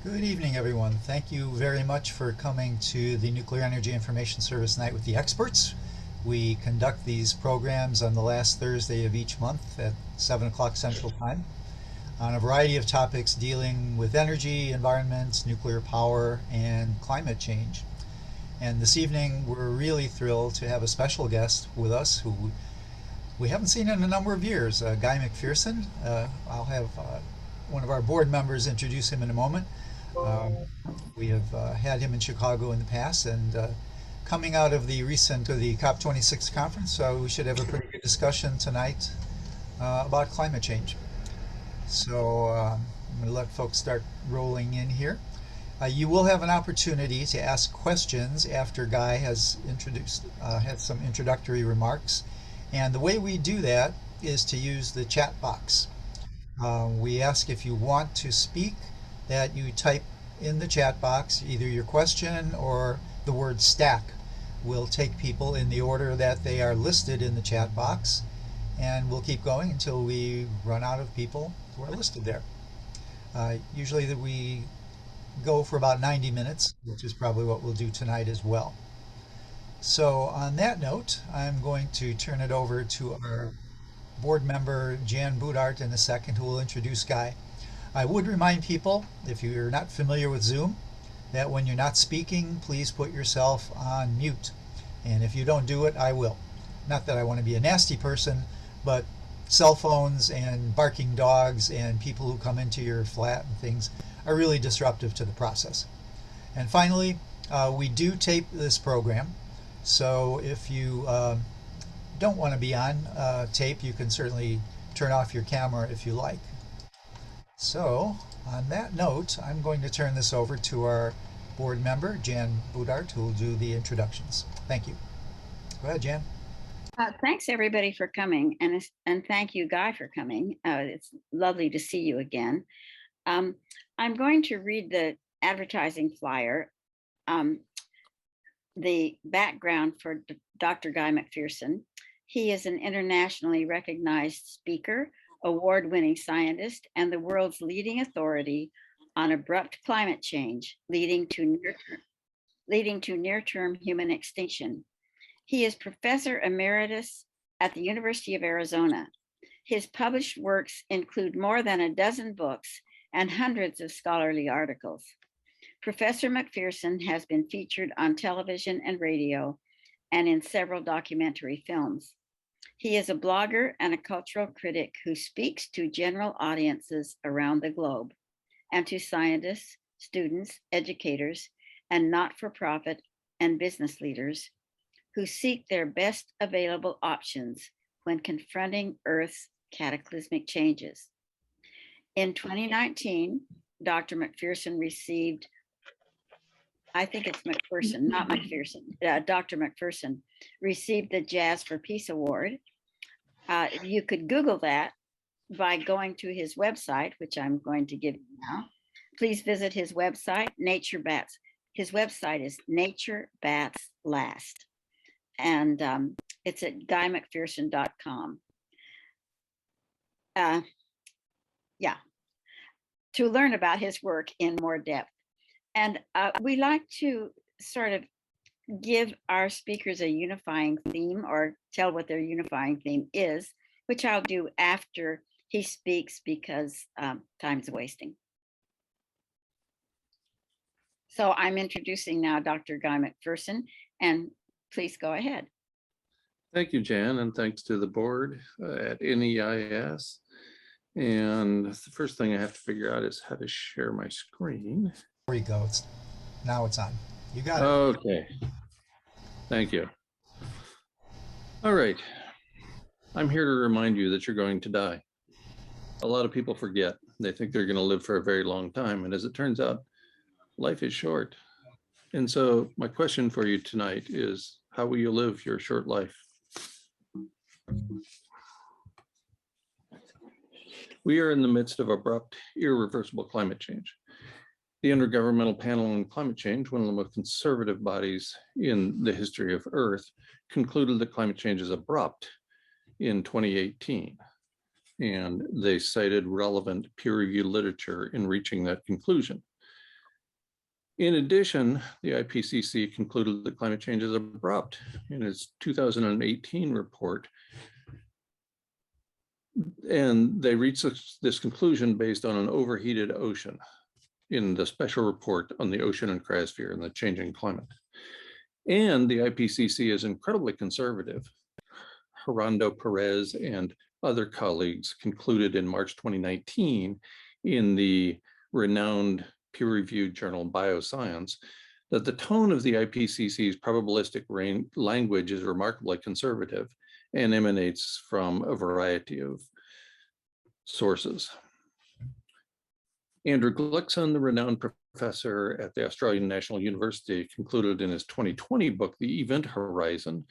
Good evening, everyone. Thank you very much for coming to the Nuclear Energy Information Service Night with the Experts. We conduct these programs on the last Thursday of each month at 7 o'clock Central Time on a variety of topics dealing with energy, environment, nuclear power, and climate change. And this evening, we're really thrilled to have a special guest with us who we haven't seen in a number of years, Guy McPherson. I'll have one of our board members introduce him in a moment. Um, we have had him in Chicago in the past, and coming out of the recent the COP26 conference, so we should have a pretty good discussion tonight about climate change. So I'm going to let folks start rolling in here. You will have an opportunity to ask questions after Guy has had some introductory remarks. And the way we do that is to use the chat box. We ask if you want to speak that you type in the chat box either your question or the word stack. We'll take people in the order that they are listed in the chat box, and we'll keep going until we run out of people who are listed there. Usually we go for about 90 minutes, which is probably what we'll do tonight as well. So on that note, I'm going to turn it over to our board member, Jan Boudart, in a second, who will introduce Guy. I would remind people, if you're not familiar with Zoom, that when you're not speaking, please put yourself on mute. And if you don't do it, I will. Not that I want to be a nasty person, but cell phones and barking dogs and people who come into your flat and things are really disruptive to the process. And finally, we do tape this program. So if you don't want to be on tape, you can certainly turn off your camera if you like. So on that note, I'm going to turn this over to our board member, Jan Boudart, who will do the introductions. Thank you. Go ahead, Jan. Thanks everybody for coming, and thank you, Guy, for coming. It's lovely to see you again. I'm going to read the advertising flyer. The background for Dr. Guy McPherson. He is an internationally recognized speaker, award-winning scientist, and the world's leading authority on abrupt climate change, leading to near-term human extinction. He is Professor Emeritus at the University of Arizona. His published works include more than a dozen books and hundreds of scholarly articles. Professor McPherson has been featured on television and radio and in several documentary films. He is a blogger and a cultural critic who speaks to general audiences around the globe and to scientists, students, educators, and not-for-profit and business leaders who seek their best available options when confronting Earth's cataclysmic changes. In 2019, Dr. McPherson received, I think it's McPherson, not McPherson, Dr. McPherson received the Jazz for Peace Award. You could Google that by going to his website, which I'm going to give you now. Please visit his website, Nature Bats. His website is Nature Bats Last. And it's at guymcpherson.com. Yeah, to learn about his work in more depth. And we like to sort of give our speakers a unifying theme or tell what their unifying theme is, which I'll do after he speaks because time's wasting. So I'm introducing now Dr. Guy McPherson, and please go ahead. Thank you, Jan, and thanks to the board at NEIS. And the first thing I have to figure out is how to share my screen. There you go. Now it's on. You got it. Okay. Thank you. All right. I'm here to remind you that you're going to die. A lot of people forget. They think they're going to live for a very long time. And as it turns out, life is short. And so my question for you tonight is, how will you live your short life? We are in the midst of abrupt, irreversible climate change. The Intergovernmental Panel on Climate Change, one of the most conservative bodies in the history of Earth, concluded that climate change is abrupt in 2018. And they cited relevant peer-reviewed literature in reaching that conclusion. In addition, the IPCC concluded that climate change is abrupt in its 2018 report. And they reached this conclusion based on an overheated ocean in the special report on the ocean and cryosphere and the changing climate. And the IPCC is incredibly conservative. Gerardo Perez and other colleagues concluded in March 2019 in the renowned peer-reviewed journal Bioscience that the tone of the IPCC's probabilistic language is remarkably conservative and emanates from a variety of sources. Andrew Gluckson, the renowned professor at the Australian National University, concluded in his 2020 book, The Event Horizon,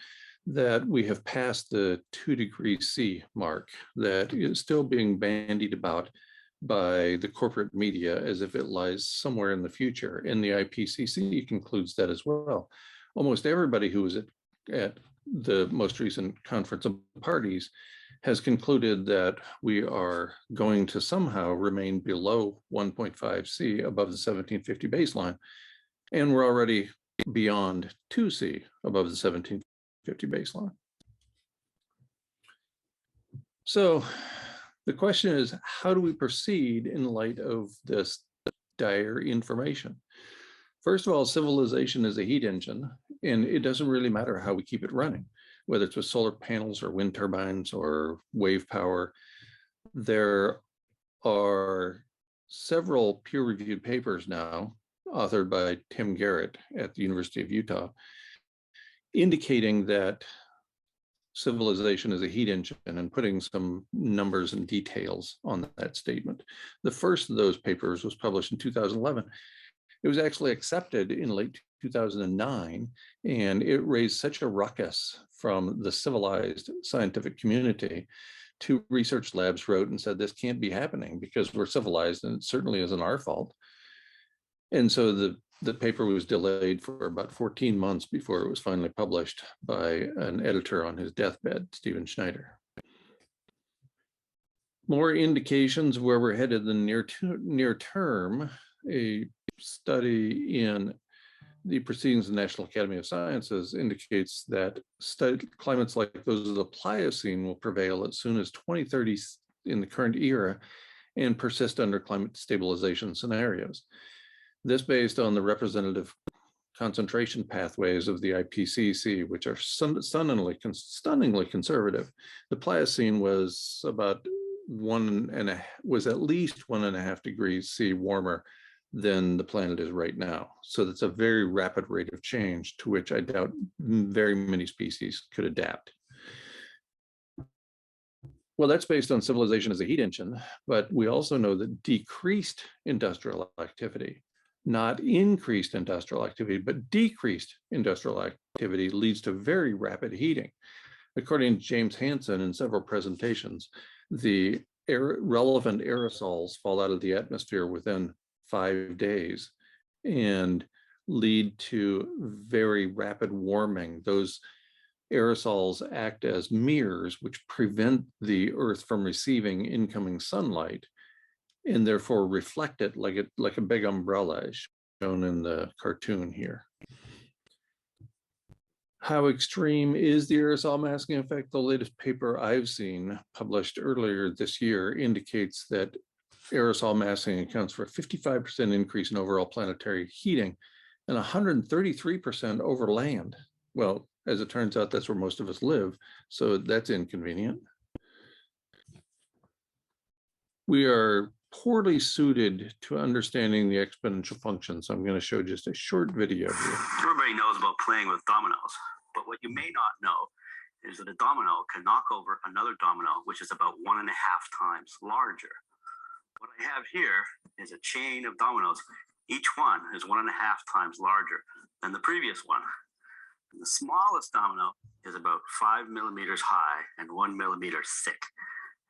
that we have passed the 2°C mark that is still being bandied about by the corporate media as if it lies somewhere in the future. And the IPCC concludes that as well. Almost everybody who was at the most recent conference of parties has concluded that we are going to somehow remain below 1.5C above the 1750 baseline. And we're already beyond 2C above the 1750 baseline. So the question is, how do we proceed in light of this dire information? First of all, civilization is a heat engine, and it doesn't really matter how we keep it running, whether it's with solar panels or wind turbines or wave power. There are several peer-reviewed papers now, authored by Tim Garrett at the University of Utah, indicating that civilization is a heat engine and putting some numbers and details on that statement. The first of those papers was published in 2011. It was actually accepted in late 2009, and it raised such a ruckus from the civilized scientific community. Two research labs wrote and said, this can't be happening because we're civilized, and it certainly isn't our fault. And so the paper was delayed for about 14 months before it was finally published by an editor on his deathbed, Stephen Schneider. More indications of where we're headed in the near term, a study in the Proceedings of the National Academy of Sciences indicates that climates like those of the Pliocene will prevail as soon as 2030 in the current era and persist under climate stabilization scenarios. This based on the representative concentration pathways of the IPCC, which are stunningly conservative. The Pliocene was about at least 1.5 degrees C warmer than the planet is right now. So that's a very rapid rate of change to which I doubt very many species could adapt. Well, that's based on civilization as a heat engine, but we also know that decreased industrial activity, not increased industrial activity, but decreased industrial activity leads to very rapid heating. According to James Hansen in several presentations, the relevant aerosols fall out of the atmosphere within 5 days and lead to very rapid warming. Those aerosols act as mirrors, which prevent the Earth from receiving incoming sunlight and therefore reflect it like a big umbrella, as shown in the cartoon here. How extreme is the aerosol masking effect? The latest paper I've seen, published earlier this year, indicates that aerosol masking accounts for a 55% increase in overall planetary heating and 133% over land. Well, as it turns out, that's where most of us live, so that's inconvenient. We are poorly suited to understanding the exponential function, so I'm going to show just a short video here. Everybody knows about playing with dominoes, but what you may not know is that a domino can knock over another domino, which is about 1.5 times larger. What I have here is a chain of dominoes. Each one is 1.5 times larger than the previous one. And the smallest domino is about 5 millimeters high and 1 millimeter thick.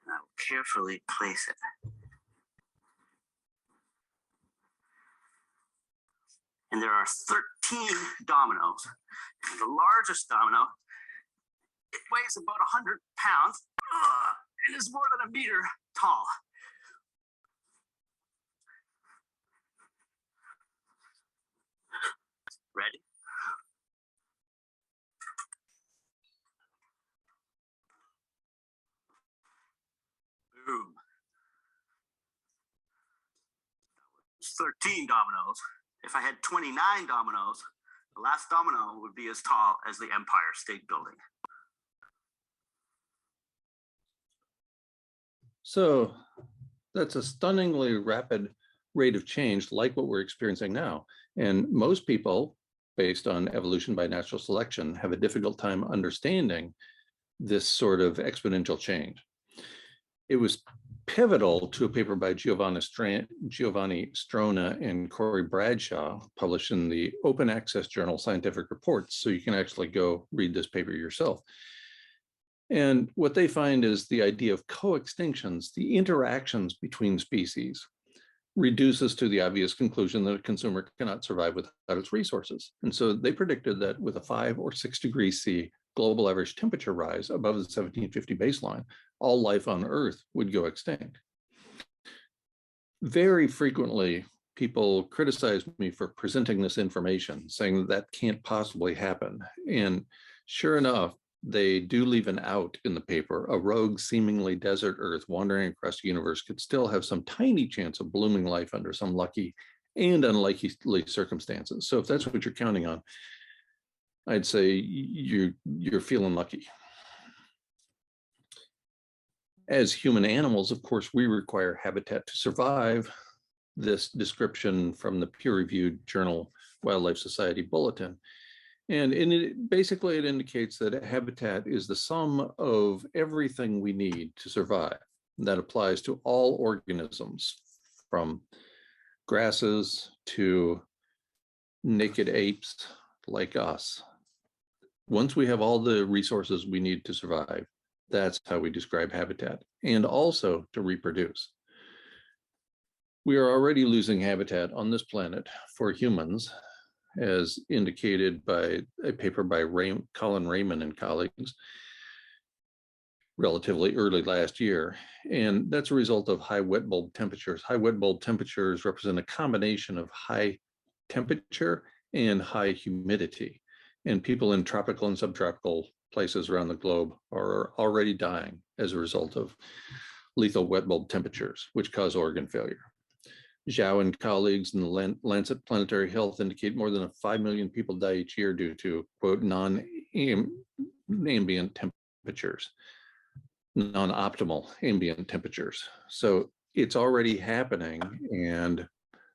And I will carefully place it. And there are 13 dominoes. And the largest domino, it weighs about 100 pounds and is more than 1 meter tall. is 13 dominoes. If I had 29 dominoes, the last domino would be as tall as the Empire State Building. So that's a stunningly rapid rate of change, like what we're experiencing now. And most people, based on evolution by natural selection, have a difficult time understanding this sort of exponential change. It was pivotal to a paper by Giovanni Strona and Corey Bradshaw, published in the open access journal Scientific Reports, so you can actually go read this paper yourself. And what they find is the idea of co-extinctions, the interactions between species, reduces to the obvious conclusion that a consumer cannot survive without its resources. And so they predicted that with a 5 or 6 degrees C global average temperature rise above the 1750 baseline, all life on Earth would go extinct. Very frequently, people criticize me for presenting this information, saying that that can't possibly happen. And sure enough, they do leave an out in the paper. A rogue, seemingly desert Earth wandering across the universe could still have some tiny chance of blooming life under some lucky and unlikely circumstances. So if that's what you're counting on, I'd say you're feeling lucky. As human animals, of course, we require habitat to survive. This description from the peer-reviewed journal Wildlife Society Bulletin. And basically it indicates that a habitat is the sum of everything we need to survive. That applies to all organisms, from grasses to naked apes like us. Once we have all the resources we need to survive, that's how we describe habitat, and also to reproduce. We are already losing habitat on this planet for humans, as indicated by a paper by Colin Raymond and colleagues relatively early last year. And that's a result of high wet bulb temperatures. High wet bulb temperatures represent a combination of high temperature and high humidity. And people in tropical and subtropical places around the globe are already dying as a result of lethal wet bulb temperatures, which cause organ failure. Zhao and colleagues in the Lancet Planetary Health indicate more than 5 million people die each year due to, quote, non-ambient temperatures, non-optimal ambient temperatures. So it's already happening, and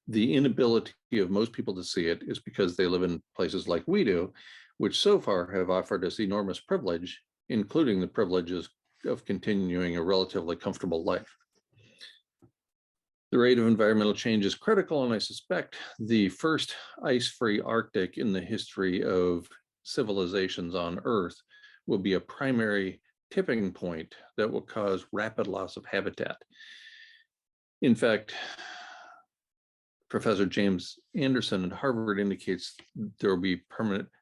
the inability of most people to see it is because they live in places like we do, which so far have offered us enormous privilege, including the privileges of continuing a relatively comfortable life. The rate of environmental change is critical, and I suspect the first ice-free Arctic in the history of civilizations on Earth will be a primary tipping point that will cause rapid loss of habitat. In fact, Professor James Anderson at Harvard indicates there will be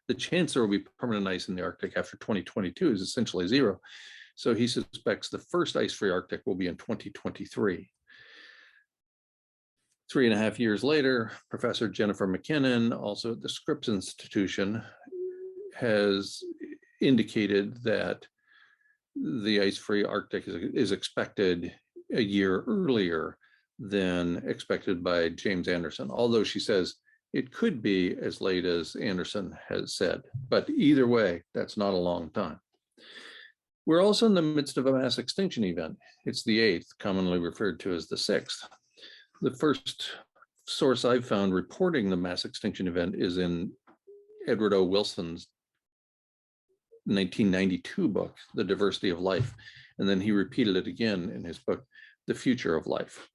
the chance there will be permanent ice in the Arctic after 2022 is essentially zero. So he suspects the first ice-free Arctic will be in 2023. 3.5 years later, Professor Jennifer McKinnon, also at the Scripps Institution, has indicated that the ice-free Arctic is expected a year earlier than expected by James Anderson, although she says it could be as late as Anderson has said. But either way, that's not a long time. We're also in the midst of a mass extinction event. It's the 8th, commonly referred to as the 6th. The first source I've found reporting the mass extinction event is in Edward O. Wilson's 1992 book, The Diversity of Life. And then he repeated it again in his book, The Future of Life.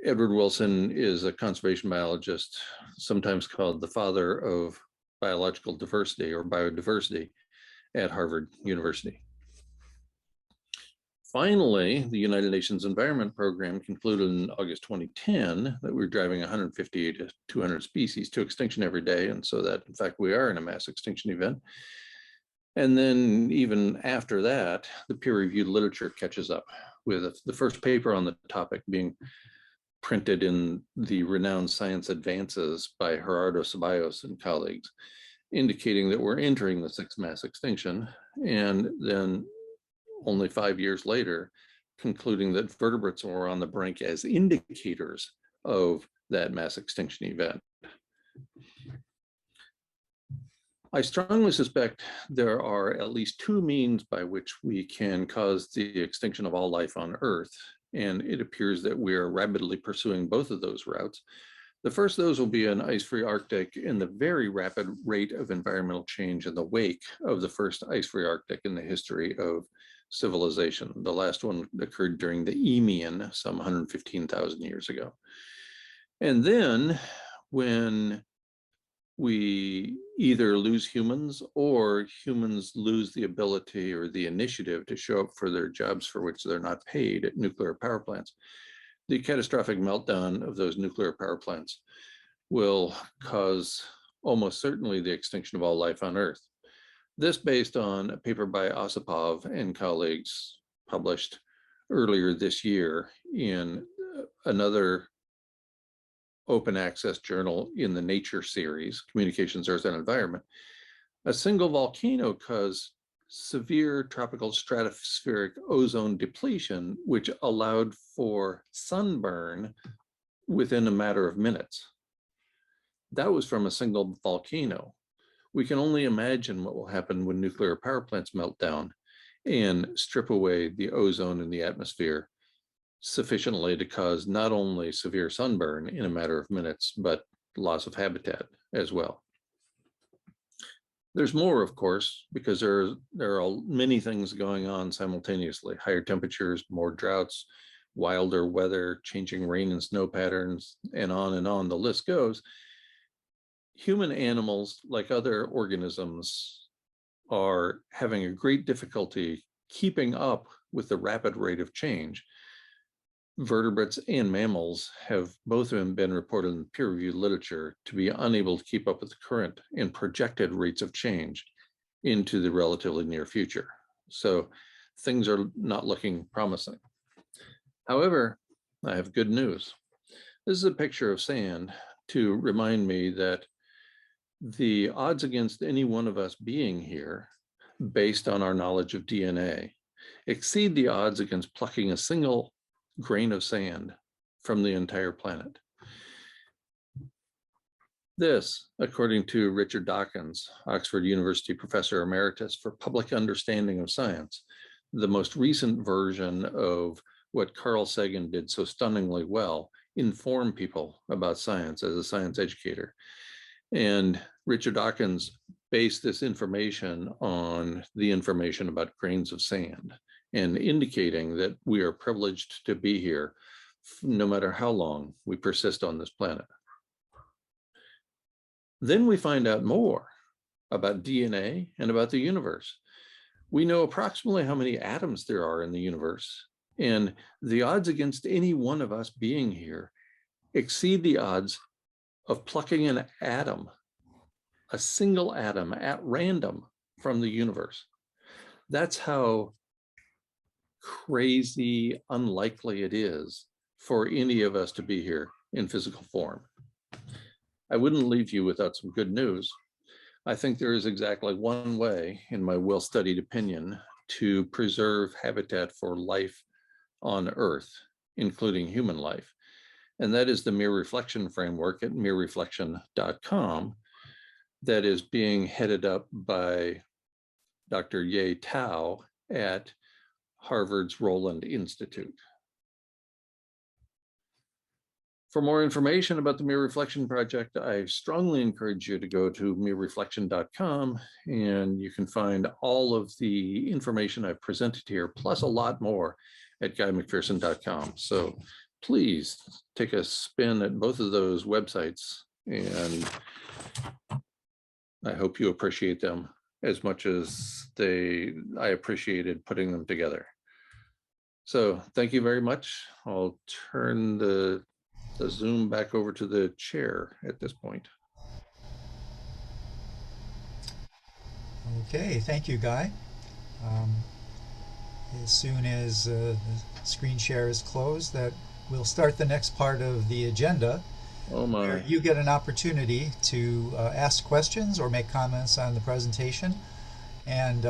Edward Wilson is a conservation biologist, sometimes called the father of biological diversity or biodiversity at Harvard University. Finally, the United Nations Environment Program concluded in August 2010 that we're driving 150 to 200 species to extinction every day. And so that, in fact, we are in a mass extinction event. And then even after that, the peer-reviewed literature catches up, with the first paper on the topic being printed in the renowned Science Advances by Gerardo Ceballos and colleagues, indicating that we're entering the 6th mass extinction. And then only 5 years later, concluding that vertebrates were on the brink as indicators of that mass extinction event. I strongly suspect there are at least two means by which we can cause the extinction of all life on Earth, and it appears that we are rapidly pursuing both of those routes. The first of those will be an ice-free Arctic and the very rapid rate of environmental change in the wake of the first ice-free Arctic in the history of civilization. The last one occurred during the Eemian, some 115,000 years ago. And then when we either lose humans or humans lose the ability or the initiative to show up for their jobs for which they're not paid at nuclear power plants, the catastrophic meltdown of those nuclear power plants will cause almost certainly the extinction of all life on Earth. This based on a paper by Osipov and colleagues published earlier this year in another open access journal in the Nature series, Communications, Earth and Environment. A single volcano caused severe tropical stratospheric ozone depletion, which allowed for sunburn within a matter of minutes. That was from a single volcano. We can only imagine what will happen when nuclear power plants melt down and strip away the ozone in the atmosphere sufficiently to cause not only severe sunburn in a matter of minutes, but loss of habitat as well. There's more, of course, because there are many things going on simultaneously: higher temperatures, more droughts, wilder weather, changing rain and snow patterns, and on the list goes. Human animals, like other organisms, are having a great difficulty keeping up with the rapid rate of change. Vertebrates and mammals have both of them been reported in peer-reviewed literature to be unable to keep up with the current and projected rates of change into the relatively near future. So things are not looking promising. However, I have good news. This is a picture of sand to remind me that the odds against any one of us being here, based on our knowledge of DNA, exceed the odds against plucking a single grain of sand from the entire planet. This, according to Richard Dawkins, Oxford University Professor Emeritus for Public Understanding of Science, the most recent version of what Carl Sagan did so stunningly well, inform people about science as a science educator. And Richard Dawkins based this information on the information about grains of sand, and indicating that we are privileged to be here no matter how long we persist on this planet. Then we find out more about DNA and about the universe. We know approximately how many atoms there are in the universe, and the odds against any one of us being here exceed the odds of plucking an atom, a single atom at random from the universe. That's how crazy unlikely it is for any of us to be here in physical form. I wouldn't leave you without some good news. I think there is exactly one way, in my well-studied opinion, to preserve habitat for life on Earth, including human life. And that is the mere reflection framework at merereflection.com that is being headed up by Dr. Ye Tao at Harvard's Roland Institute. For more information about the Mere Reflection Project, I strongly encourage you to go to merereflection.com, and you can find all of the information I've presented here, plus a lot more at guymcpherson.com. So please take a spin at both of those websites, and I hope you appreciate them as much as I appreciated putting them together. So thank you very much. I'll turn the Zoom back over to the chair at this point. Okay, thank you, Guy. As soon as the screen share is closed, that we'll start the next part of the agenda. Oh my. Where you get an opportunity to ask questions or make comments on the presentation. And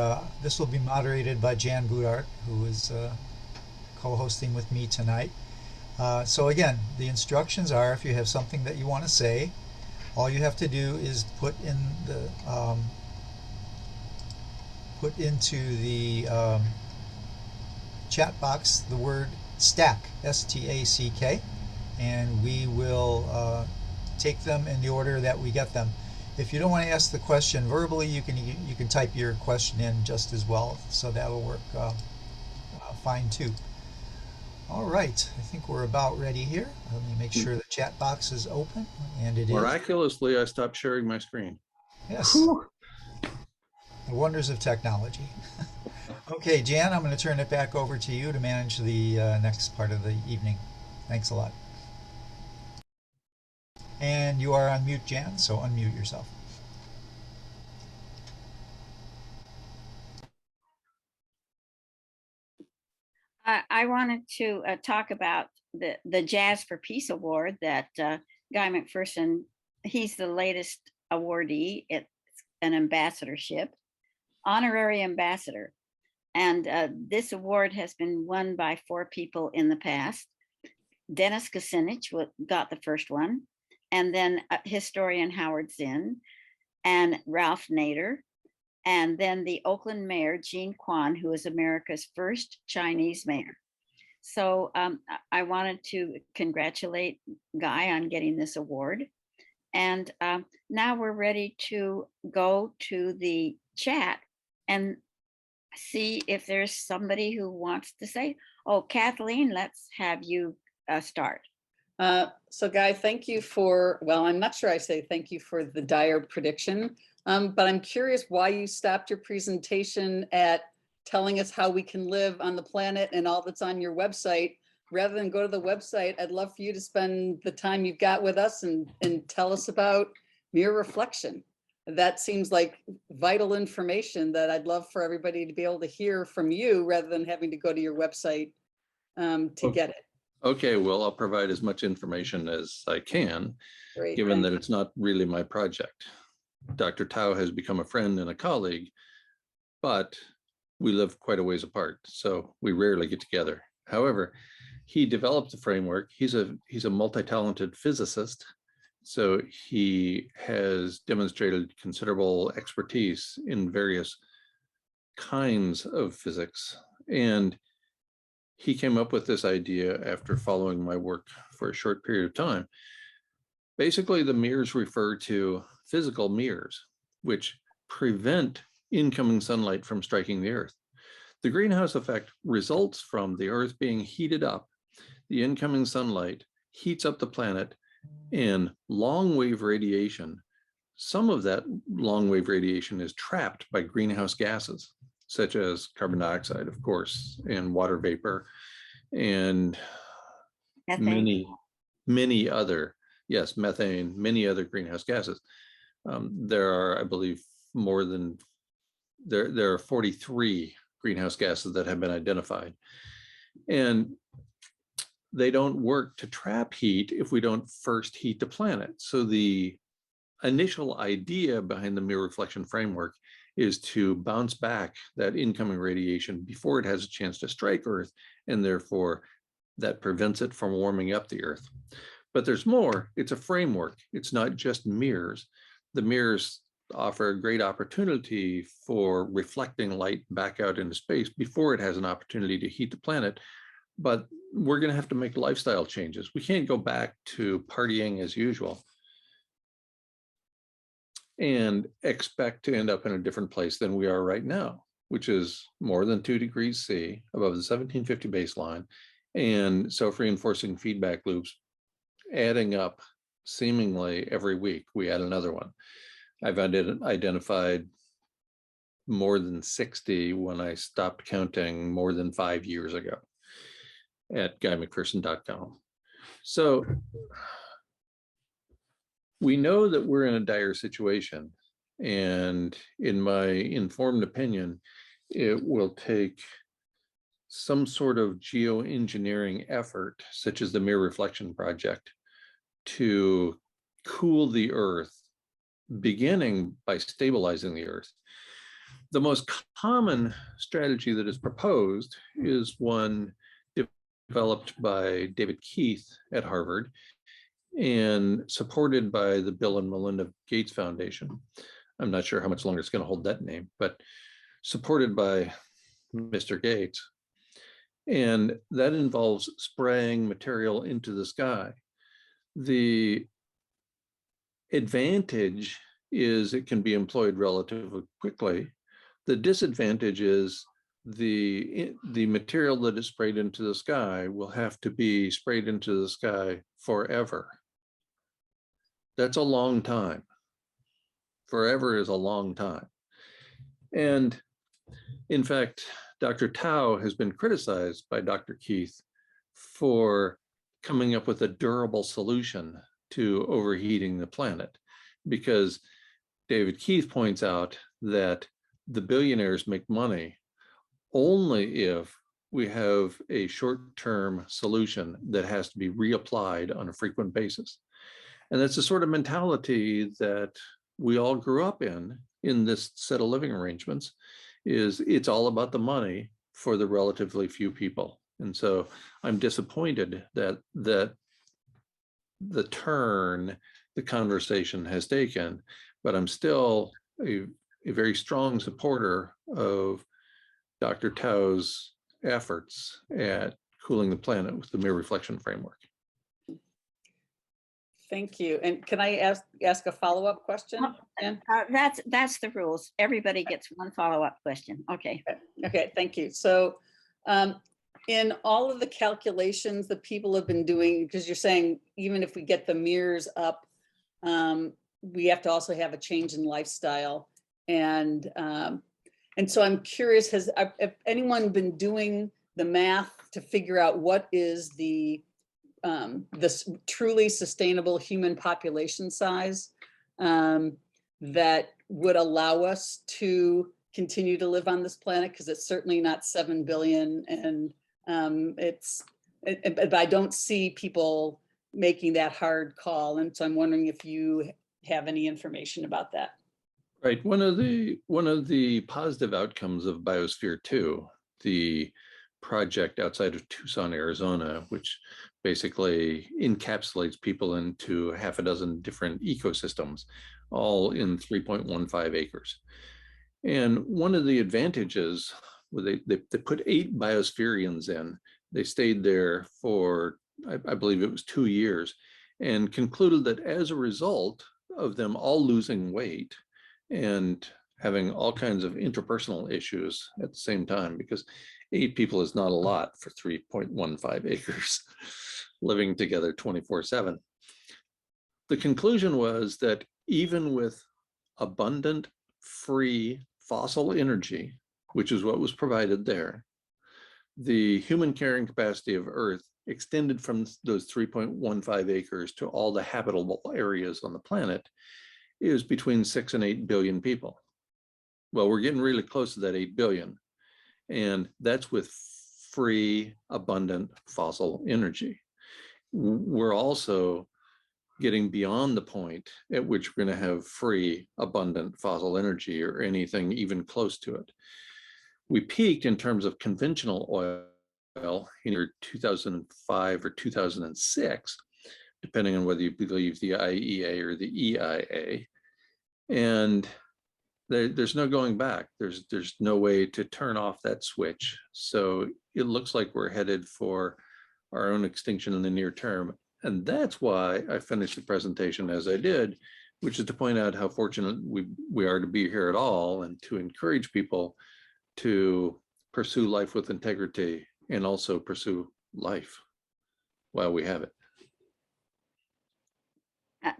this will be moderated by Jan Budart, who is co-hosting with me tonight. So again, the instructions are, if you have something that you want to say, all you have to do is put into the chat box the word stack, S-T-A-C-K, and we will take them in the order that we get them. If you don't want to ask the question verbally, you can type your question in just as well, so that'll work fine too. All right, I think we're about ready here. Let me make sure the chat box is open, and it is. Miraculously, I stopped sharing my screen. Yes. Whew. The wonders of technology. Okay, Jan, I'm going to turn it back over to you to manage the next part of the evening. Thanks a lot. And you are on mute, Jan, so unmute yourself. I wanted to talk about the Jazz for Peace Award that Guy McPherson, he's the latest awardee. It's an ambassadorship, honorary ambassador. And this award has been won by 4 people in the past. Dennis Kucinich got the first one, and then historian Howard Zinn and Ralph Nader, and then the Oakland mayor, Jean Quan, who is America's first Chinese mayor. So I wanted to congratulate Guy on getting this award. And now we're ready to go to the chat and see if there's somebody who wants to say, oh, Kathleen, let's have you start. So Guy, thank you for, well, I'm not sure I say thank you for the dire prediction, but I'm curious why you stopped your presentation at telling us how we can live on the planet and all that's on your website. Rather than go to the website, I'd love for you to spend the time you've got with us and tell us about mirror reflection. That seems like vital information that I'd love for everybody to be able to hear from you rather than having to go to your website to get it. Okay, well, I'll provide as much information as I can, Great, given that thanks. it's not really my project. Dr. Tao has become a friend and a colleague, but we live quite a ways apart, so we rarely get together. However, he developed the framework. He's a multi-talented physicist, so he has demonstrated considerable expertise in various kinds of physics. And he came up with this idea after following my work for a short period of time. Basically, the mirrors refer to physical mirrors, which prevent incoming sunlight from striking the Earth. The greenhouse effect results from the Earth being heated up. The incoming sunlight heats up the planet, and long wave radiation, some of that long wave radiation is trapped by greenhouse gases, such as carbon dioxide, of course, and water vapor, and Methane. many other, yes, methane, many other greenhouse gases. There are, I believe, there are 43 greenhouse gases that have been identified. And they don't work to trap heat if we don't first heat the planet. So the initial idea behind the mirror reflection framework is to bounce back that incoming radiation before it has a chance to strike Earth, and therefore that prevents it from warming up the Earth. But there's more. It's a framework. It's not just mirrors. The mirrors offer a great opportunity for reflecting light back out into space before it has an opportunity to heat the planet. But we're going to have to make lifestyle changes. We can't go back to partying as usual and expect to end up in a different place than we are right now, which is more than 2 degrees C above the 1750 baseline, and self-reinforcing feedback loops adding up seemingly every week. We add another one. I've identified more than 60 when I stopped counting more than 5 years ago at guymcpherson.com. So we know that we're in a dire situation, and in my informed opinion, it will take some sort of geoengineering effort, such as the Mirror Reflection Project, to cool the Earth, beginning by stabilizing the Earth. The most common strategy that is proposed is one developed by David Keith at Harvard and supported by the Bill and Melinda Gates Foundation. I'm not sure how much longer it's going to hold that name, but supported by Mr. Gates. And that involves spraying material into the sky. The advantage is it can be employed relatively quickly. The disadvantage is the material that is sprayed into the sky will have to be sprayed into the sky forever. That's a long time. Forever is a long time. And in fact, Dr. Tao has been criticized by Dr. Keith for coming up with a durable solution to overheating the planet, because David Keith points out that the billionaires make money only if we have a short-term solution that has to be reapplied on a frequent basis. And that's the sort of mentality that we all grew up in this set of living arrangements. Is it's all about the money for the relatively few people. And so I'm disappointed that the turn the conversation has taken, but I'm still a very strong supporter of Dr. Tao's efforts at cooling the planet with the mirror reflection framework. Thank you. And can I ask a follow-up question? Jen? That's the rules. Everybody gets one follow-up question. Okay. Okay, thank you. So in all of the calculations that people have been doing, because you're saying even if we get the mirrors up, we have to also have a change in lifestyle. And so I'm curious, has anyone been the math to figure out what is this truly sustainable human population size that would allow us to continue to live on this planet? Because it's certainly not 7 billion, and but I don't see people making that hard call. And so I'm wondering if you have any information about that. Right. One of the positive outcomes of Biosphere 2, the project outside of Tucson, Arizona, which basically encapsulates people into half a dozen different ecosystems, all in 3.15 acres. And one of the advantages, they put 8 biospherians in. They stayed there for, I believe it was 2 years, and concluded that as a result of them all losing weight and having all kinds of interpersonal issues at the same time, because 8 people is not a lot for 3.15 acres living together 24/7. The conclusion was that even with abundant, free fossil energy, which is what was provided there, the human carrying capacity of Earth extended from those 3.15 acres to all the habitable areas on the planet is between 6 and 8 billion people. Well, we're getting really close to that 8 billion. And that's with free, abundant fossil energy. We're also getting beyond the point at which we're going to have free, abundant fossil energy or anything even close to it. We peaked in terms of conventional oil in either 2005 or 2006, depending on whether you believe the IEA or the EIA. And there's no going back. There's no way to turn off that switch. So it looks like we're headed for our own extinction in the near term. And that's why I finished the presentation as I did, which is to point out how fortunate we are to be here at all, and to encourage people to pursue life with integrity and also pursue life while we have it.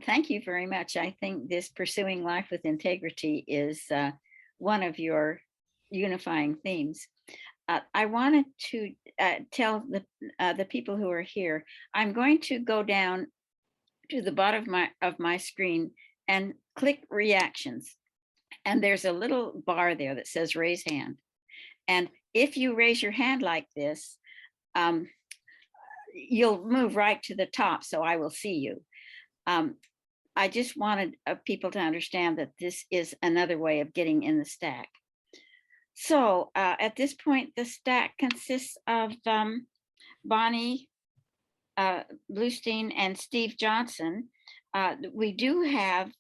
Thank you very much. I think this pursuing life with integrity is one of your unifying themes. I wanted to tell the people who are here, I'm going to go down to the bottom of my screen and click reactions. And there's a little bar there that says raise hand. And if you raise your hand like this, you'll move right to the top, so I will see you. I just wanted people to understand that this is another way of getting in the stack. So at this point, the stack consists of Bonnie Bluestein and Steve Johnson, we do have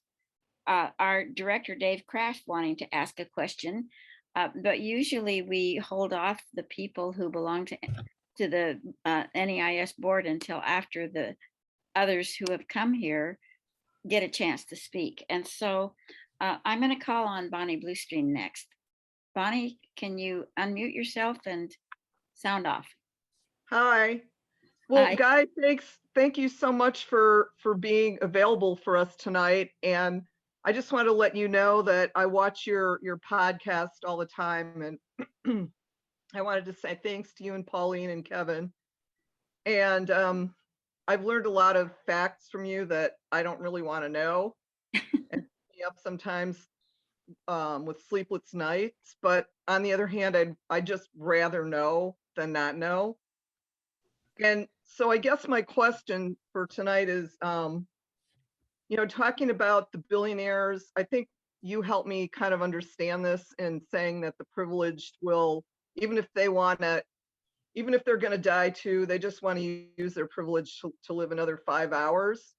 our director, Dave Kraft, wanting to ask a question, but usually we hold off the people who belong to the NEIS board until after the others who have come here get a chance to speak. And so I'm going to call on Bonnie Bluestein next. Bonnie, can you unmute yourself and sound off? Hi. Well, Hi. Guy, thank you so much for being available for us tonight. And I just want to let you know that I watch your podcast all the time, and I wanted to say thanks to you and Pauline and Kevin. And I've learned a lot of facts from you that I don't really want to know, and keep me up sometimes with sleepless nights. But on the other hand, I just rather know than not know. And so I guess my question for tonight is, talking about the billionaires, I think you helped me kind of understand this in saying that the privileged will, even if they're going to die too, they just want to use their privilege to live another 5 hours.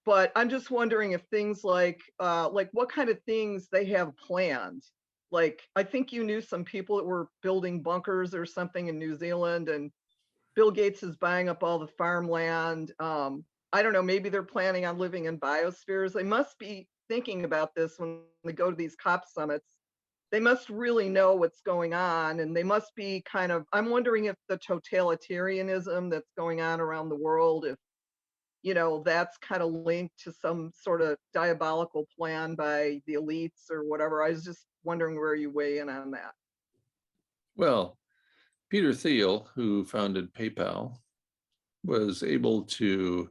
But I'm just wondering if things like what kind of things they have planned. Like, I think you knew some people that were building bunkers or something in New Zealand, and Bill Gates is buying up all the farmland. I don't know, maybe they're planning on living in biospheres. They must be thinking about this when they go to these COP summits. They must really know what's going on, and they must be I'm wondering if the totalitarianism that's going on around the world, if, that's kind of linked to some sort of diabolical plan by the elites or whatever. I was just wondering where you weigh in on that. Well, Peter Thiel, who founded PayPal, was able to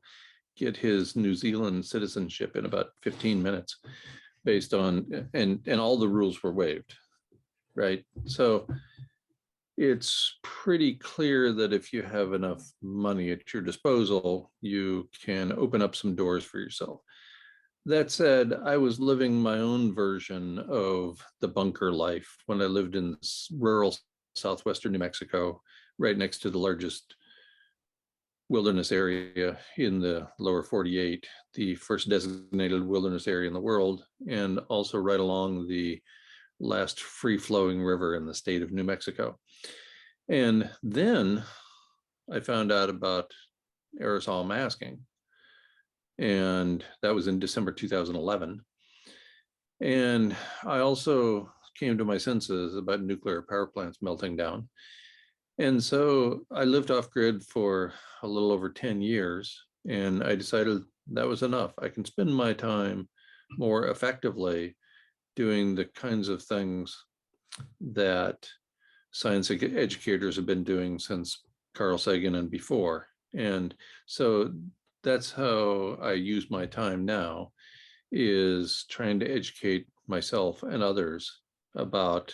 get his New Zealand citizenship in about 15 minutes based on, and all the rules were waived, right? So it's pretty clear that if you have enough money at your disposal, you can open up some doors for yourself. That said, I was living my own version of the bunker life when I lived in rural southwestern New Mexico, right next to the largest wilderness area in the lower 48, the first designated wilderness area in the world, and also right along the last free-flowing river in the state of New Mexico. And then I found out about aerosol masking, and that was in December 2011. And I also came to my senses about nuclear power plants melting down. And so I lived off grid for a little over 10 years, and I decided that was enough. I can spend my time more effectively doing the kinds of things that science educators have been doing since Carl Sagan and before. And so that's how I use my time now, is trying to educate myself and others about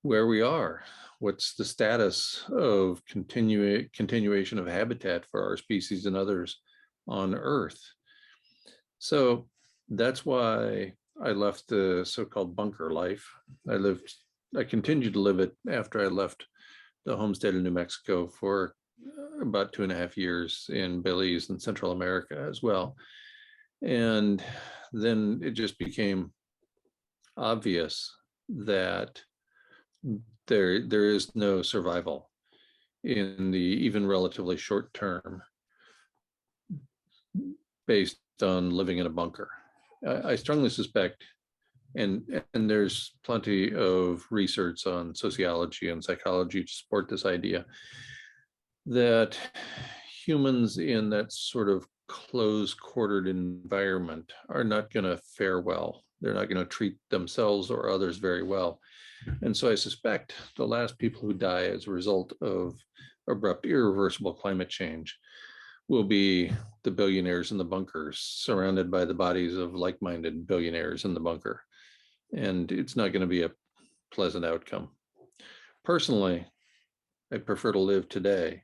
where we are. What's the status of continuation of habitat for our species and others on Earth? So that's why I left the so-called bunker life. I continued to live it after I left the home state of New Mexico for about 2.5 years in Belize and Central America as well. And then it just became obvious that there is no survival in the even relatively short term based on living in a bunker. I strongly suspect, and there's plenty of research on sociology and psychology to support this idea, that humans in that sort of closed quartered environment are not going to fare well. They're not going to treat themselves or others very well. And so I suspect the last people who die as a result of abrupt, irreversible climate change will be the billionaires in the bunkers, surrounded by the bodies of like-minded billionaires in the bunker. And it's not going to be a pleasant outcome. Personally, I prefer to live today,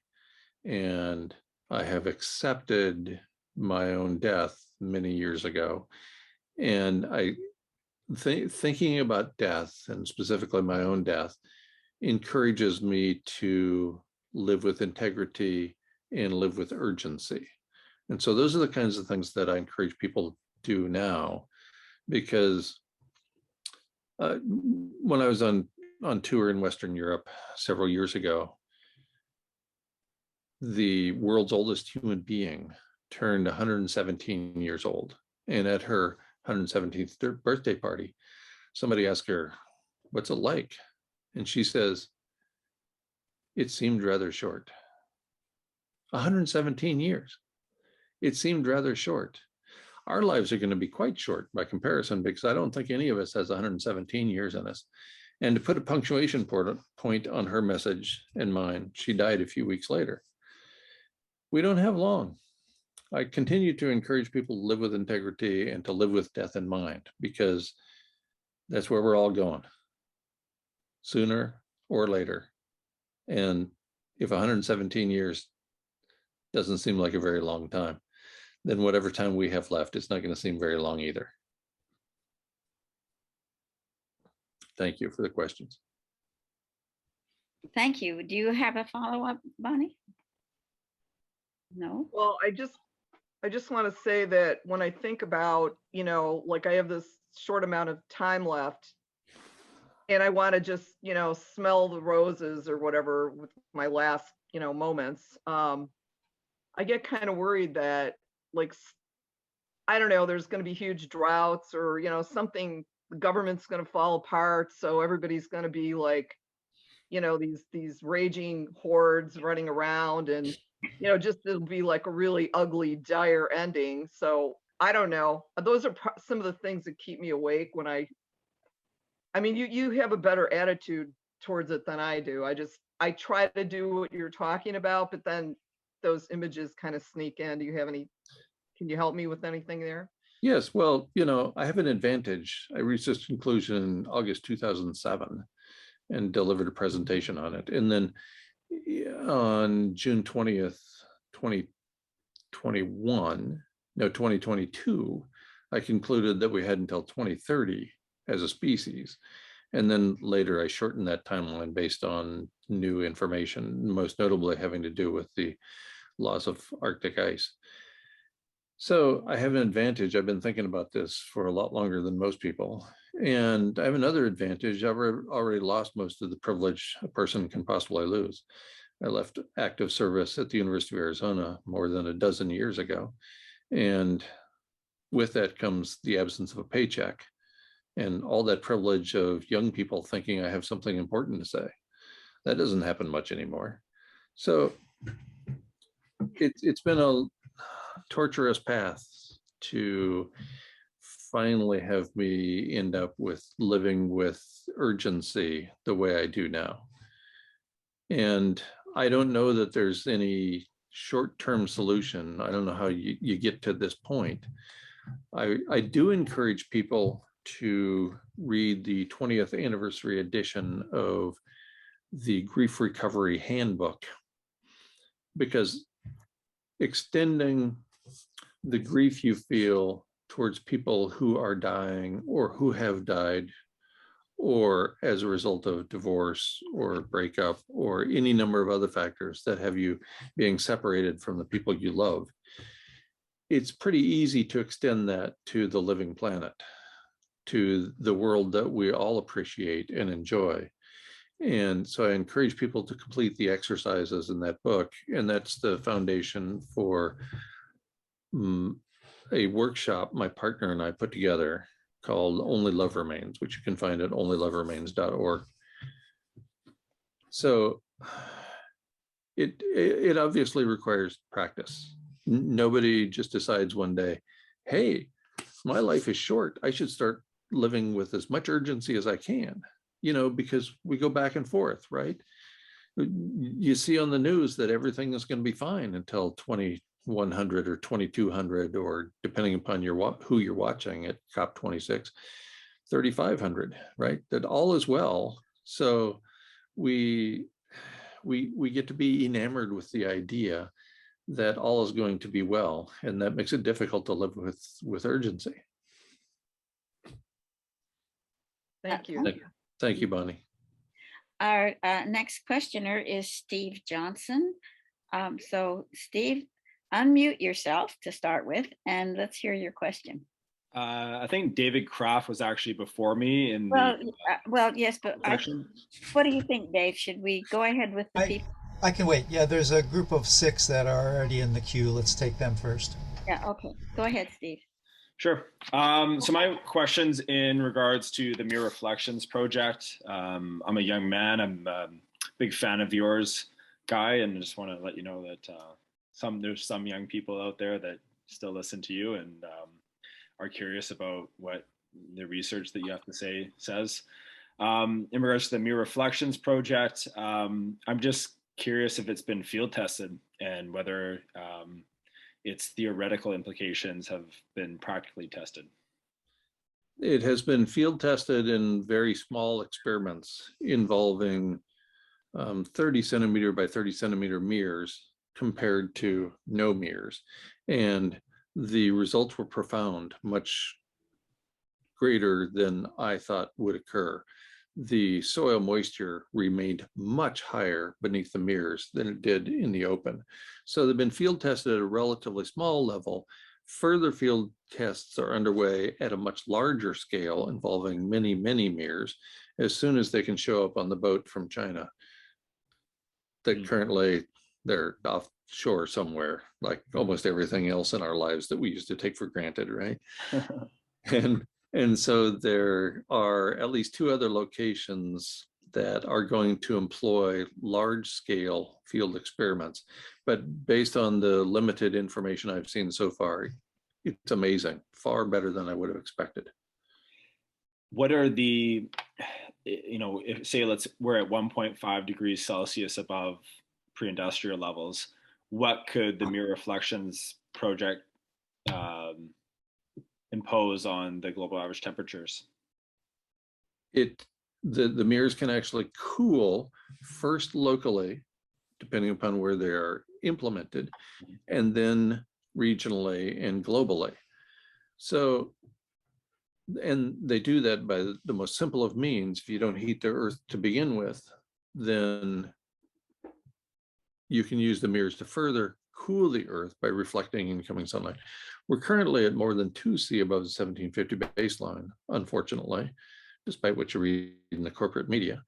and I have accepted my own death many years ago. And thinking about death, and specifically my own death, encourages me to live with integrity, and live with urgency. And so those are the kinds of things that I encourage people to do now, because when I was on tour in Western Europe several years ago, the world's oldest human being turned 117 years old. And at her 117th birthday party, somebody asked her, "What's it like?" And she says, "It seemed rather short." 117 years. It seemed rather short. Our lives are going to be quite short by comparison, because I don't think any of us has 117 years in us. And to put a punctuation point on her message and mine, she died a few weeks later. We don't have long. I continue to encourage people to live with integrity and to live with death in mind, because that's where we're all going, sooner or later. And if 117 years doesn't seem like a very long time, then whatever time we have left, it's not going to seem very long either. Thank you for the questions. Thank you. Do you have a follow-up, Bonnie? No? Well, I just want to say that when I think about, like I have this short amount of time left, and I want to just, smell the roses or whatever with my last, moments. I get kind of worried that, like, I don't know, there's going to be huge droughts, or, something, the government's going to fall apart. So everybody's going to be like, these raging hordes running around, and, just it'll be like a really ugly, dire ending. So I don't know. Those are some of the things that keep me awake when I mean, you have a better attitude towards it than I do. I try to do what you're talking about, but then those images kind of sneak in. Can you help me with anything there? Yes, well, I have an advantage. I reached this conclusion in August 2007 and delivered a presentation on it. And then on June 20th, 2022, I concluded that we had until 2030 as a species. And then later I shortened that timeline based on new information, most notably having to do with the loss of Arctic ice. So I have an advantage. I've been thinking about this for a lot longer than most people. And I have another advantage. I've already lost most of the privilege a person can possibly lose. I left active service at the University of Arizona more than a dozen years ago. And with that comes the absence of a paycheck and all that privilege of young people thinking I have something important to say. That doesn't happen much anymore. So it's been a torturous path to finally have me end up with living with urgency the way I do now. And I don't know that there's any short-term solution. I don't know how you get to this point. I do encourage people to read the 20th anniversary edition of the Grief Recovery Handbook, because extending the grief you feel towards people who are dying or who have died, or as a result of divorce or breakup or any number of other factors that have you being separated from the people you love, it's pretty easy to extend that to the living planet, to the world that we all appreciate and enjoy. And so I encourage people to complete the exercises in that book. And that's the foundation for a workshop my partner and I put together called Only Love Remains, which you can find at onlyloveremains.org. So it obviously requires practice. Nobody just decides one day, hey, my life is short, I should start living with as much urgency as I can, because we go back and forth, right? You see on the news that everything is going to be fine until 2100 or 2200, or depending upon who you're watching at COP26, 3500, right? That all is well. So we get to be enamored with the idea that all is going to be well, and that makes it difficult to live with urgency. Thank you. Thank you, Bonnie. Our next questioner is Steve Johnson. So Steve, unmute yourself to start with, and let's hear your question. I think David Kraft was actually before me in Well, the well, yes, but section. what do you think, Dave? Should we go ahead with the I, people? I can wait. Yeah, there's a group of 6 that are already in the queue. Let's take them first. Yeah, okay. Go ahead, Steve. Sure. So my question's in regards to the Mirror Reflections project. I'm a young man. I'm a big fan of yours, Guy, and I just want to let you know that there's some young people out there that still listen to you and are curious about what the research that you have to say says. In regards to the Mirror Reflections project, I'm just curious if it's been field tested and whether its theoretical implications have been practically tested. It has been field tested in very small experiments involving 30 centimeter by 30 centimeter mirrors compared to no mirrors. And the results were profound, much greater than I thought would occur. The soil moisture remained much higher beneath the mirrors than it did in the open. So they've been field tested at a relatively small level. Further field tests are underway at a much larger scale involving many, many mirrors as soon as they can show up on the boat from China. That currently they're offshore somewhere, like almost everything else in our lives that we used to take for granted, right? And so there are at least 2 other locations that are going to employ large scale field experiments. But based on the limited information I've seen so far, it's amazing, far better than I would have expected. What are the, if say we're at 1.5 degrees Celsius above pre-industrial levels, what could the Mirror Reflections project impose on the global average temperatures? The mirrors can actually cool first locally, depending upon where they are implemented, and then regionally and globally. So, and they do that by the most simple of means. If you don't heat the earth to begin with, then you can use the mirrors to further cool the earth by reflecting incoming sunlight. We're currently at more than 2°C above the 1750 baseline, unfortunately, despite what you read in the corporate media.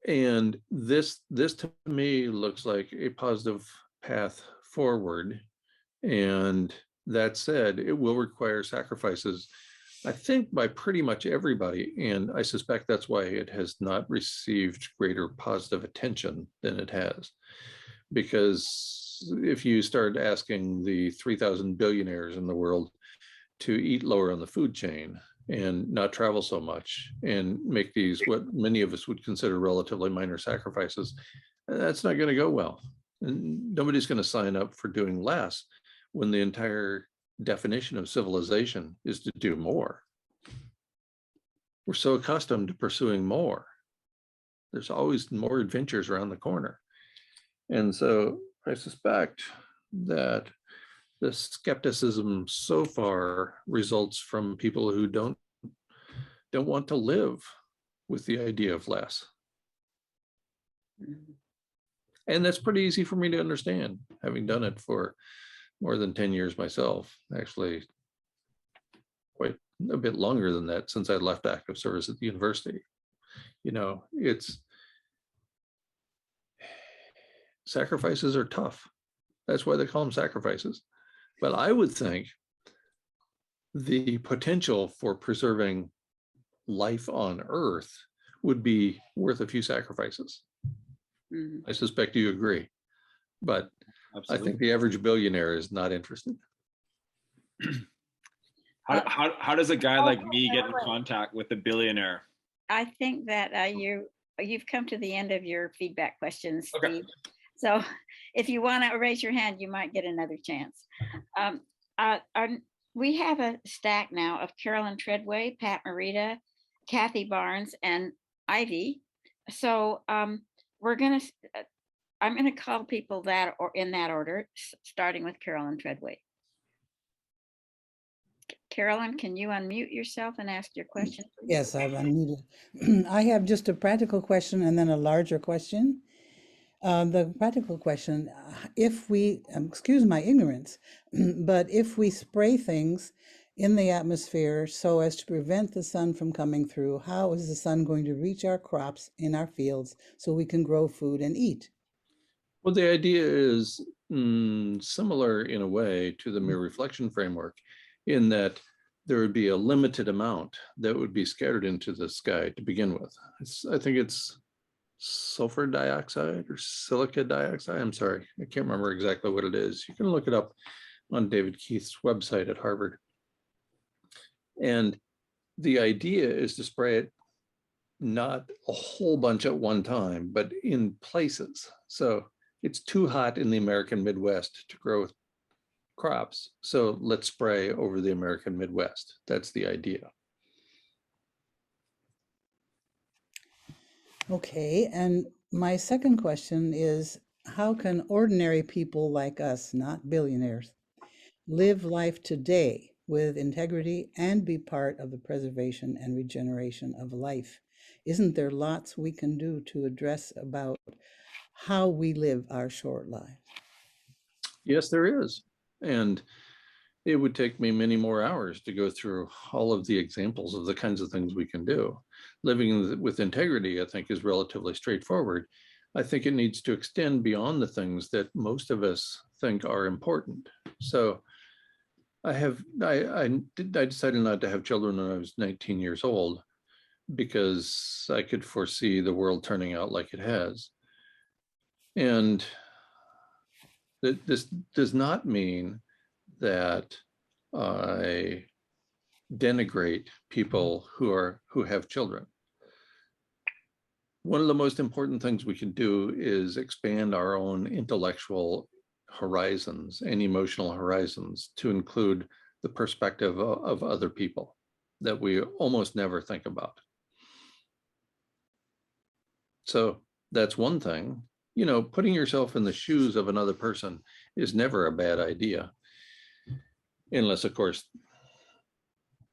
And this to me looks like a positive path forward. And that said, it will require sacrifices, I think, by pretty much everybody. And I suspect that's why it has not received greater positive attention than it has. Because if you start asking the 3,000 billionaires in the world to eat lower on the food chain and not travel so much and make these what many of us would consider relatively minor sacrifices, that's not going to go well. And nobody's going to sign up for doing less when the entire definition of civilization is to do more. We're so accustomed to pursuing more. There's always more adventures around the corner. And so I suspect that the skepticism so far results from people who don't want to live with the idea of less. And that's pretty easy for me to understand, having done it for more than 10 years myself, actually quite a bit longer than that since I left active service at the university. Sacrifices are tough. That's why they call them sacrifices. But I would think the potential for preserving life on Earth would be worth a few sacrifices. I suspect you agree, but absolutely. I think the average billionaire is not interested. How does a guy like me get in contact with a billionaire? I think that you've come to the end of your feedback questions, Steve. Okay. So if you want to raise your hand, you might get another chance. We have a stack now of Carolyn Treadway, Pat Morita, Kathy Barnes, and Ivy. So I'm going to call people that or in that order, starting with Carolyn Treadway. Carolyn, can you unmute yourself and ask your question? Please? Yes, I've unmuted. I have just a practical question and then a larger question. The practical question, if we, excuse my ignorance, but if we spray things in the atmosphere so as to prevent the sun from coming through, how is the sun going to reach our crops in our fields so we can grow food and eat? Well, the idea is similar in a way to the mere reflection framework, in that there would be a limited amount that would be scattered into the sky to begin with. I think it's sulfur dioxide or silica dioxide. I'm sorry, I can't remember exactly what it is. You can look it up on David Keith's website at Harvard. And the idea is to spray it not a whole bunch at one time, but in places. So it's too hot in the American Midwest to grow crops. So let's spray over the American Midwest. That's the idea. Okay, and my second question is, how can ordinary people like us, not billionaires, live life today with integrity and be part of the preservation and regeneration of life? Isn't there lots we can do to address about how we live our short lives? Yes, there is. And it would take me many more hours to go through all of the examples of the kinds of things we can do. Living with integrity, I think, is relatively straightforward. I think it needs to extend beyond the things that most of us think are important. So I decided not to have children when I was 19 years old because I could foresee the world turning out like it has. And this does not mean that I denigrate people who have children. One of the most important things we can do is expand our own intellectual horizons and emotional horizons to include the perspective of other people that we almost never think about. So that's one thing. You know, putting yourself in the shoes of another person is never a bad idea. Unless, of course,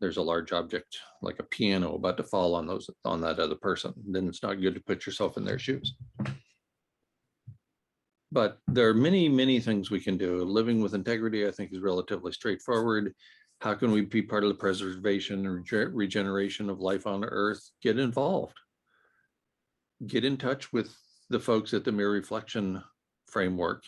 there's a large object like a piano about to fall on that other person. Then it's not good to put yourself in their shoes. But there are many, many things we can do. Living with integrity, I think, is relatively straightforward. How can we be part of the preservation and regeneration of life on Earth? Get involved. Get in touch with the folks at the Mere Reflection Framework.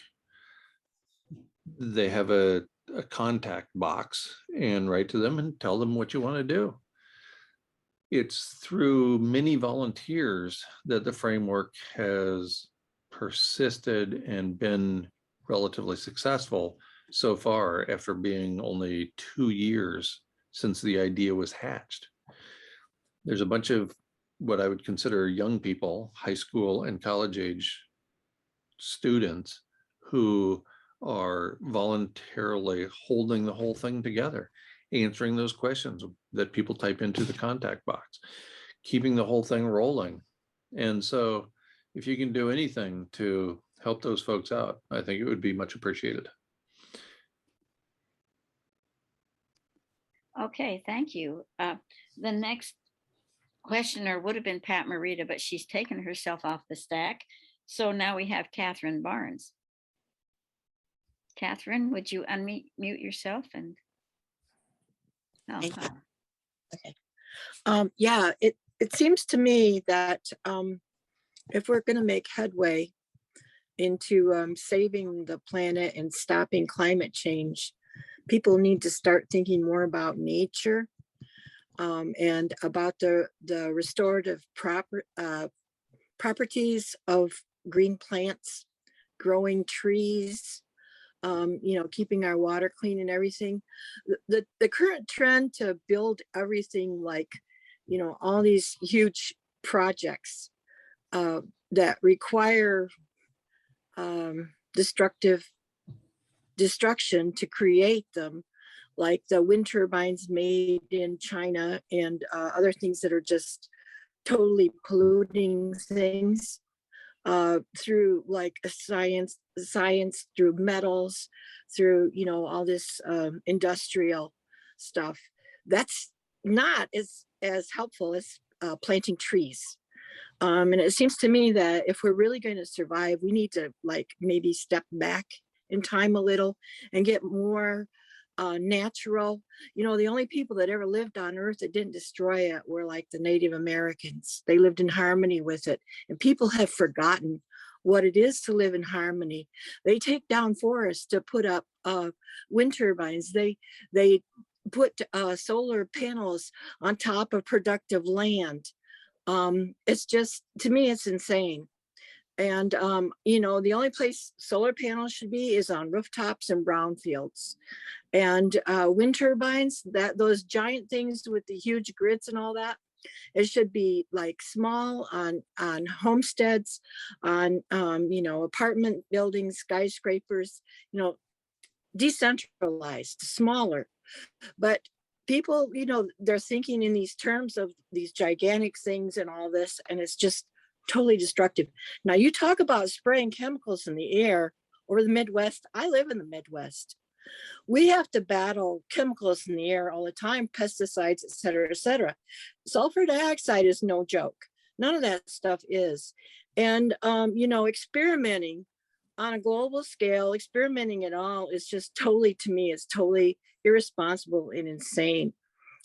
They have a contact box, and write to them and tell them what you want to do. It's through many volunteers that the framework has persisted and been relatively successful so far after being only 2 years since the idea was hatched. There's a bunch of what I would consider young people, high school and college age students, who are voluntarily holding the whole thing together, answering those questions that people type into the contact box, keeping the whole thing rolling. And so if you can do anything to help those folks out, I think it would be much appreciated. Okay, thank you. The next questioner would have been Pat Morita, but she's taken herself off the stack. So now we have Catherine Barnes. Catherine, would you unmute yourself? And Thank you. Okay. Yeah, it seems to me that if we're going to make headway into saving the planet and stopping climate change, people need to start thinking more about nature and about the restorative properties of green plants, growing trees, keeping our water clean and everything. The current trend to build everything like, all these huge projects that require destruction to create them, like the wind turbines made in China and other things that are just totally polluting things. Through like science through metals, through all this industrial stuff. that's not as helpful as planting trees. And it seems to me that if we're really going to survive, we need to like maybe step back in time a little and get more natural. You know, the only people that ever lived on Earth that didn't destroy it were like the Native Americans. They lived in harmony with it. And people have forgotten what it is to live in harmony. They take down forests to put up wind turbines. They put solar panels on top of productive land. It's just, to me, it's insane. And, you know, the only place solar panels should be is on rooftops and brownfields. And wind turbines, those giant things with the huge grids and all that, it should be like small on homesteads, on, you know, apartment buildings, skyscrapers, you know, decentralized, smaller. But people, you know, they're thinking in these terms of these gigantic things and all this, and it's just totally destructive. Now, you talk about spraying chemicals in the air over the Midwest. I live in the Midwest. We have to battle chemicals in the air all the time, pesticides, et cetera, et cetera. Sulfur dioxide is no joke. None of that stuff is. And, you know, experimenting on a global scale, experimenting at all is just totally, to me, is totally irresponsible and insane.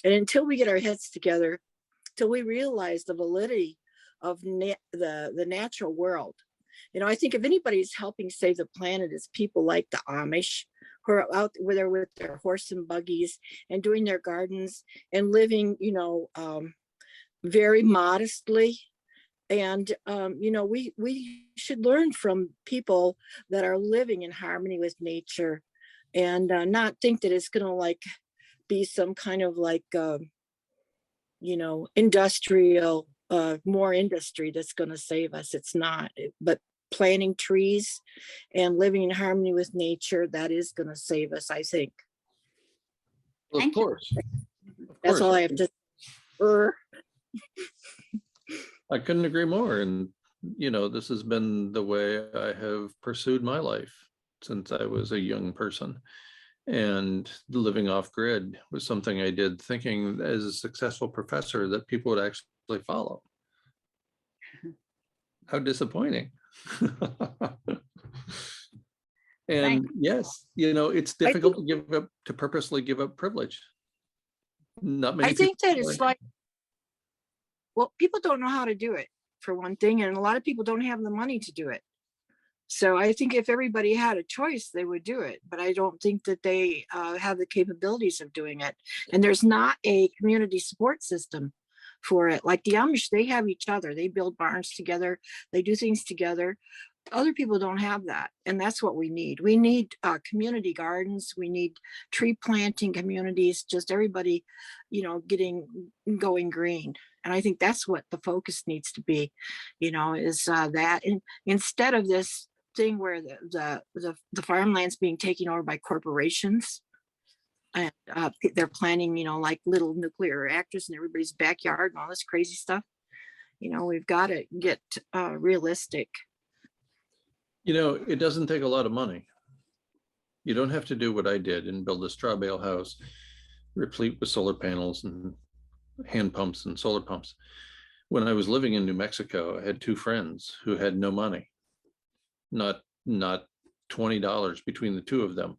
And until we get our heads together, till we realize the validity of the natural world, you know, I think if anybody's helping save the planet, it's people like the Amish who are out there with their horse and buggies and doing their gardens and living, you know, very modestly. And, you know, we should learn from people that are living in harmony with nature, and not think that it's going to like be some kind of like, you know, industrial, more industry that's going to save us. It's not. But planting trees and living in harmony with nature, that is going to save us, I think. Well, of Thank you. course. That's all I have to. I couldn't agree more. And, you know, this has been the way I have pursued my life since I was a young person. And living off grid was something I did thinking as a successful professor that people would actually follow. How disappointing. And yes, you know, it's difficult to purposely give up privilege. Not many I think people that it's like, well, people don't know how to do it, for one thing, and a lot of people don't have the money to do it. So I think if everybody had a choice, they would do it, but I don't think that they have the capabilities of doing it. And there's not a community support system for it. Like the Amish, they have each other. They build barns together. They do things together. Other people don't have that. And that's what we need. We need community gardens. We need tree planting communities, just everybody, you know, going green. And I think that's what the focus needs to be, you know, is that instead of this thing where the farmland's being taken over by corporations, and they're planning, you know, like little nuclear reactors in everybody's backyard and all this crazy stuff. You know, we've got to get realistic. You know, it doesn't take a lot of money. You don't have to do what I did and build a straw bale house replete with solar panels and hand pumps and solar pumps. When I was living in New Mexico, I had two friends who had no money, not $20 between the two of them.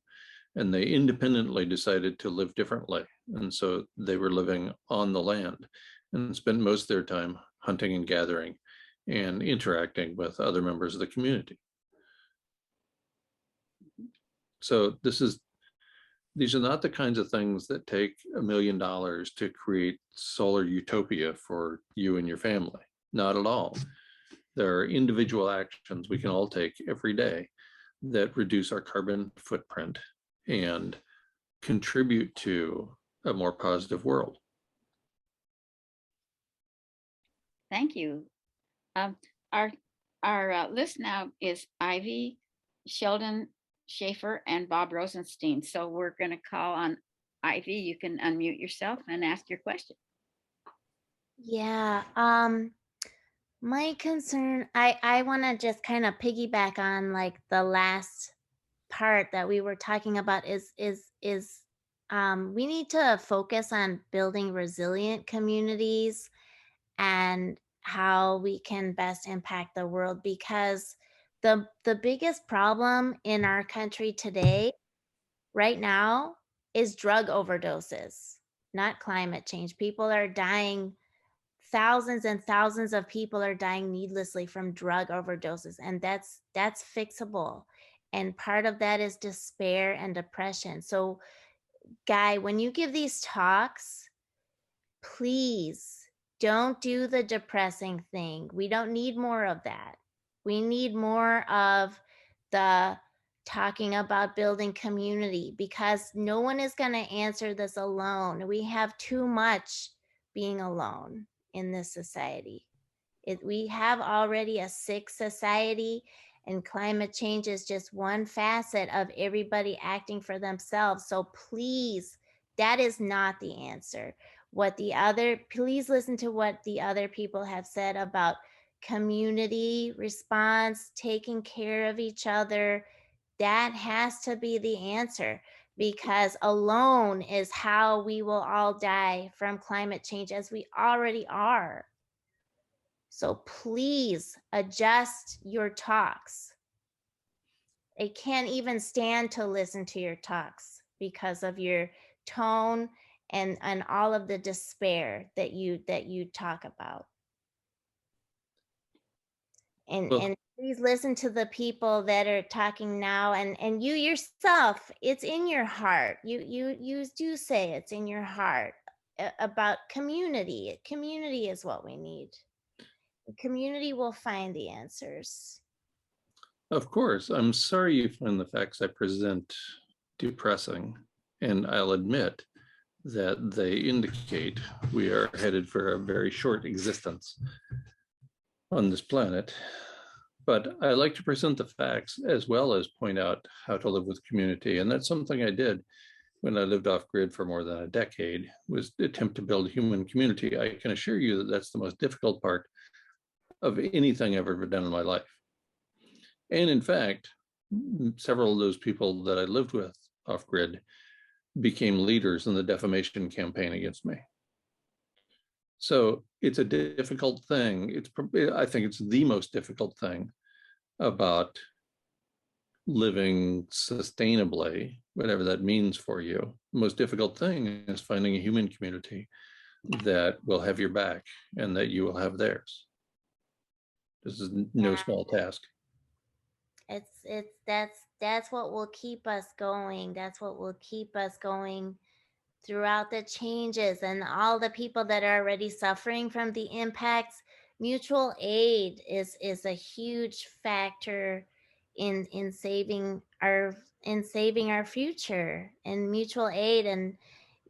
And they independently decided to live differently. And so they were living on the land and spent most of their time hunting and gathering and interacting with other members of the community. So these are not the kinds of things that take $1 million to create solar utopia for you and your family. Not at all. There are individual actions we can all take every day that reduce our carbon footprint and contribute to a more positive world. Thank you. Our list now is Ivy, Sheldon Schaefer, and Bob Rosenstein. So we're going to call on Ivy. You can unmute yourself and ask your question. Yeah, my concern, I want to just kind of piggyback on like the last part that we were talking about is we need to focus on building resilient communities and how we can best impact the world, because the biggest problem in our country today, right now, is drug overdoses, not climate change. People are dying. Thousands and thousands of people are dying needlessly from drug overdoses, and that's fixable. And part of that is despair and depression. So, Guy, when you give these talks, please don't do the depressing thing. We don't need more of that. We need more of the talking about building community, because no one is going to answer this alone. We have too much being alone in this society. We have already a sick society, and climate change is just one facet of everybody acting for themselves. So please, that is not the answer. Please listen to what the other people have said about community response, taking care of each other. That has to be the answer, because alone is how we will all die from climate change, as we already are. So please adjust your talks. I can't even stand to listen to your talks because of your tone and all of the despair that you talk about. And please listen to the people that are talking now, and you yourself, it's in your heart. You do say it's in your heart about community. Community is what we need. The community will find the answers. Of course, I'm sorry you find the facts I present depressing, and I'll admit that they indicate we are headed for a very short existence on this planet. But I like to present the facts as well as point out how to live with community. And that's something I did when I lived off grid for more than a decade, was attempt to build human community. I can assure you that that's the most difficult part of anything I've ever done in my life. And in fact, several of those people that I lived with off grid became leaders in the defamation campaign against me. So it's a difficult thing. I think it's the most difficult thing about living sustainably, whatever that means for you. The most difficult thing is finding a human community that will have your back and that you will have theirs. This is no small task. That's what will keep us going. That's what will keep us going throughout the changes, and all the people that are already suffering from the impacts. Mutual aid is a huge factor in saving our future, and mutual aid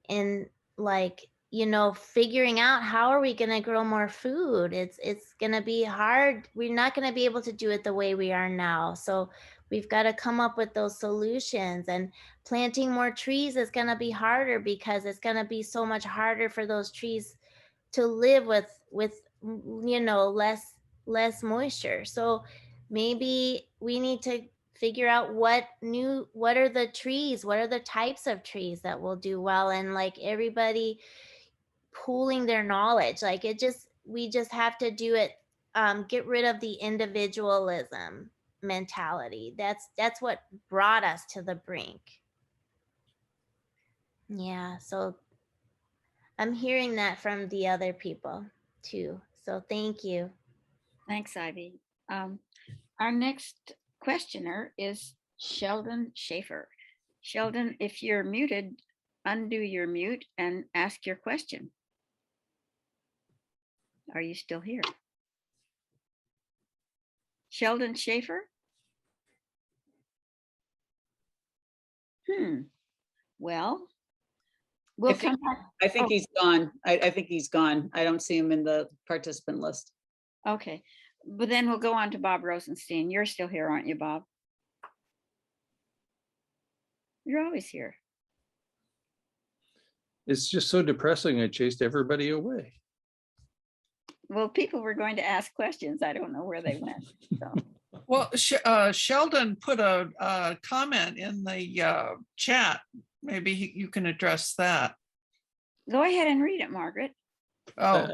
and like, figuring out how are we going to grow more food. It's going to be hard. We're not going to be able to do it the way we are now. So we've got to come up with those solutions, and planting more trees is going to be harder, because it's going to be so much harder for those trees to live with less moisture. So maybe we need to figure out what are the types of trees that will do well, and like everybody pooling their knowledge. Like we just have to do it. Get rid of the individualism mentality. That's what brought us to the brink. Yeah, so I'm hearing that from the other people too. So thank you. Thanks, Ivy. Our next questioner is Sheldon Schaefer. Sheldon, if you're muted, undo your mute and ask your question. Are you still here? Sheldon Schaefer? Well, we'll come back. I think he's gone. I think he's gone. I don't see him in the participant list. Okay, but then we'll go on to Bob Rosenstein. You're still here, aren't you, Bob? You're always here. It's just so depressing. I chased everybody away. Well, people were going to ask questions. I don't know where they went. So. Well, Sheldon put a comment in the chat maybe you can address that. Go ahead and read it, Margaret. Oh,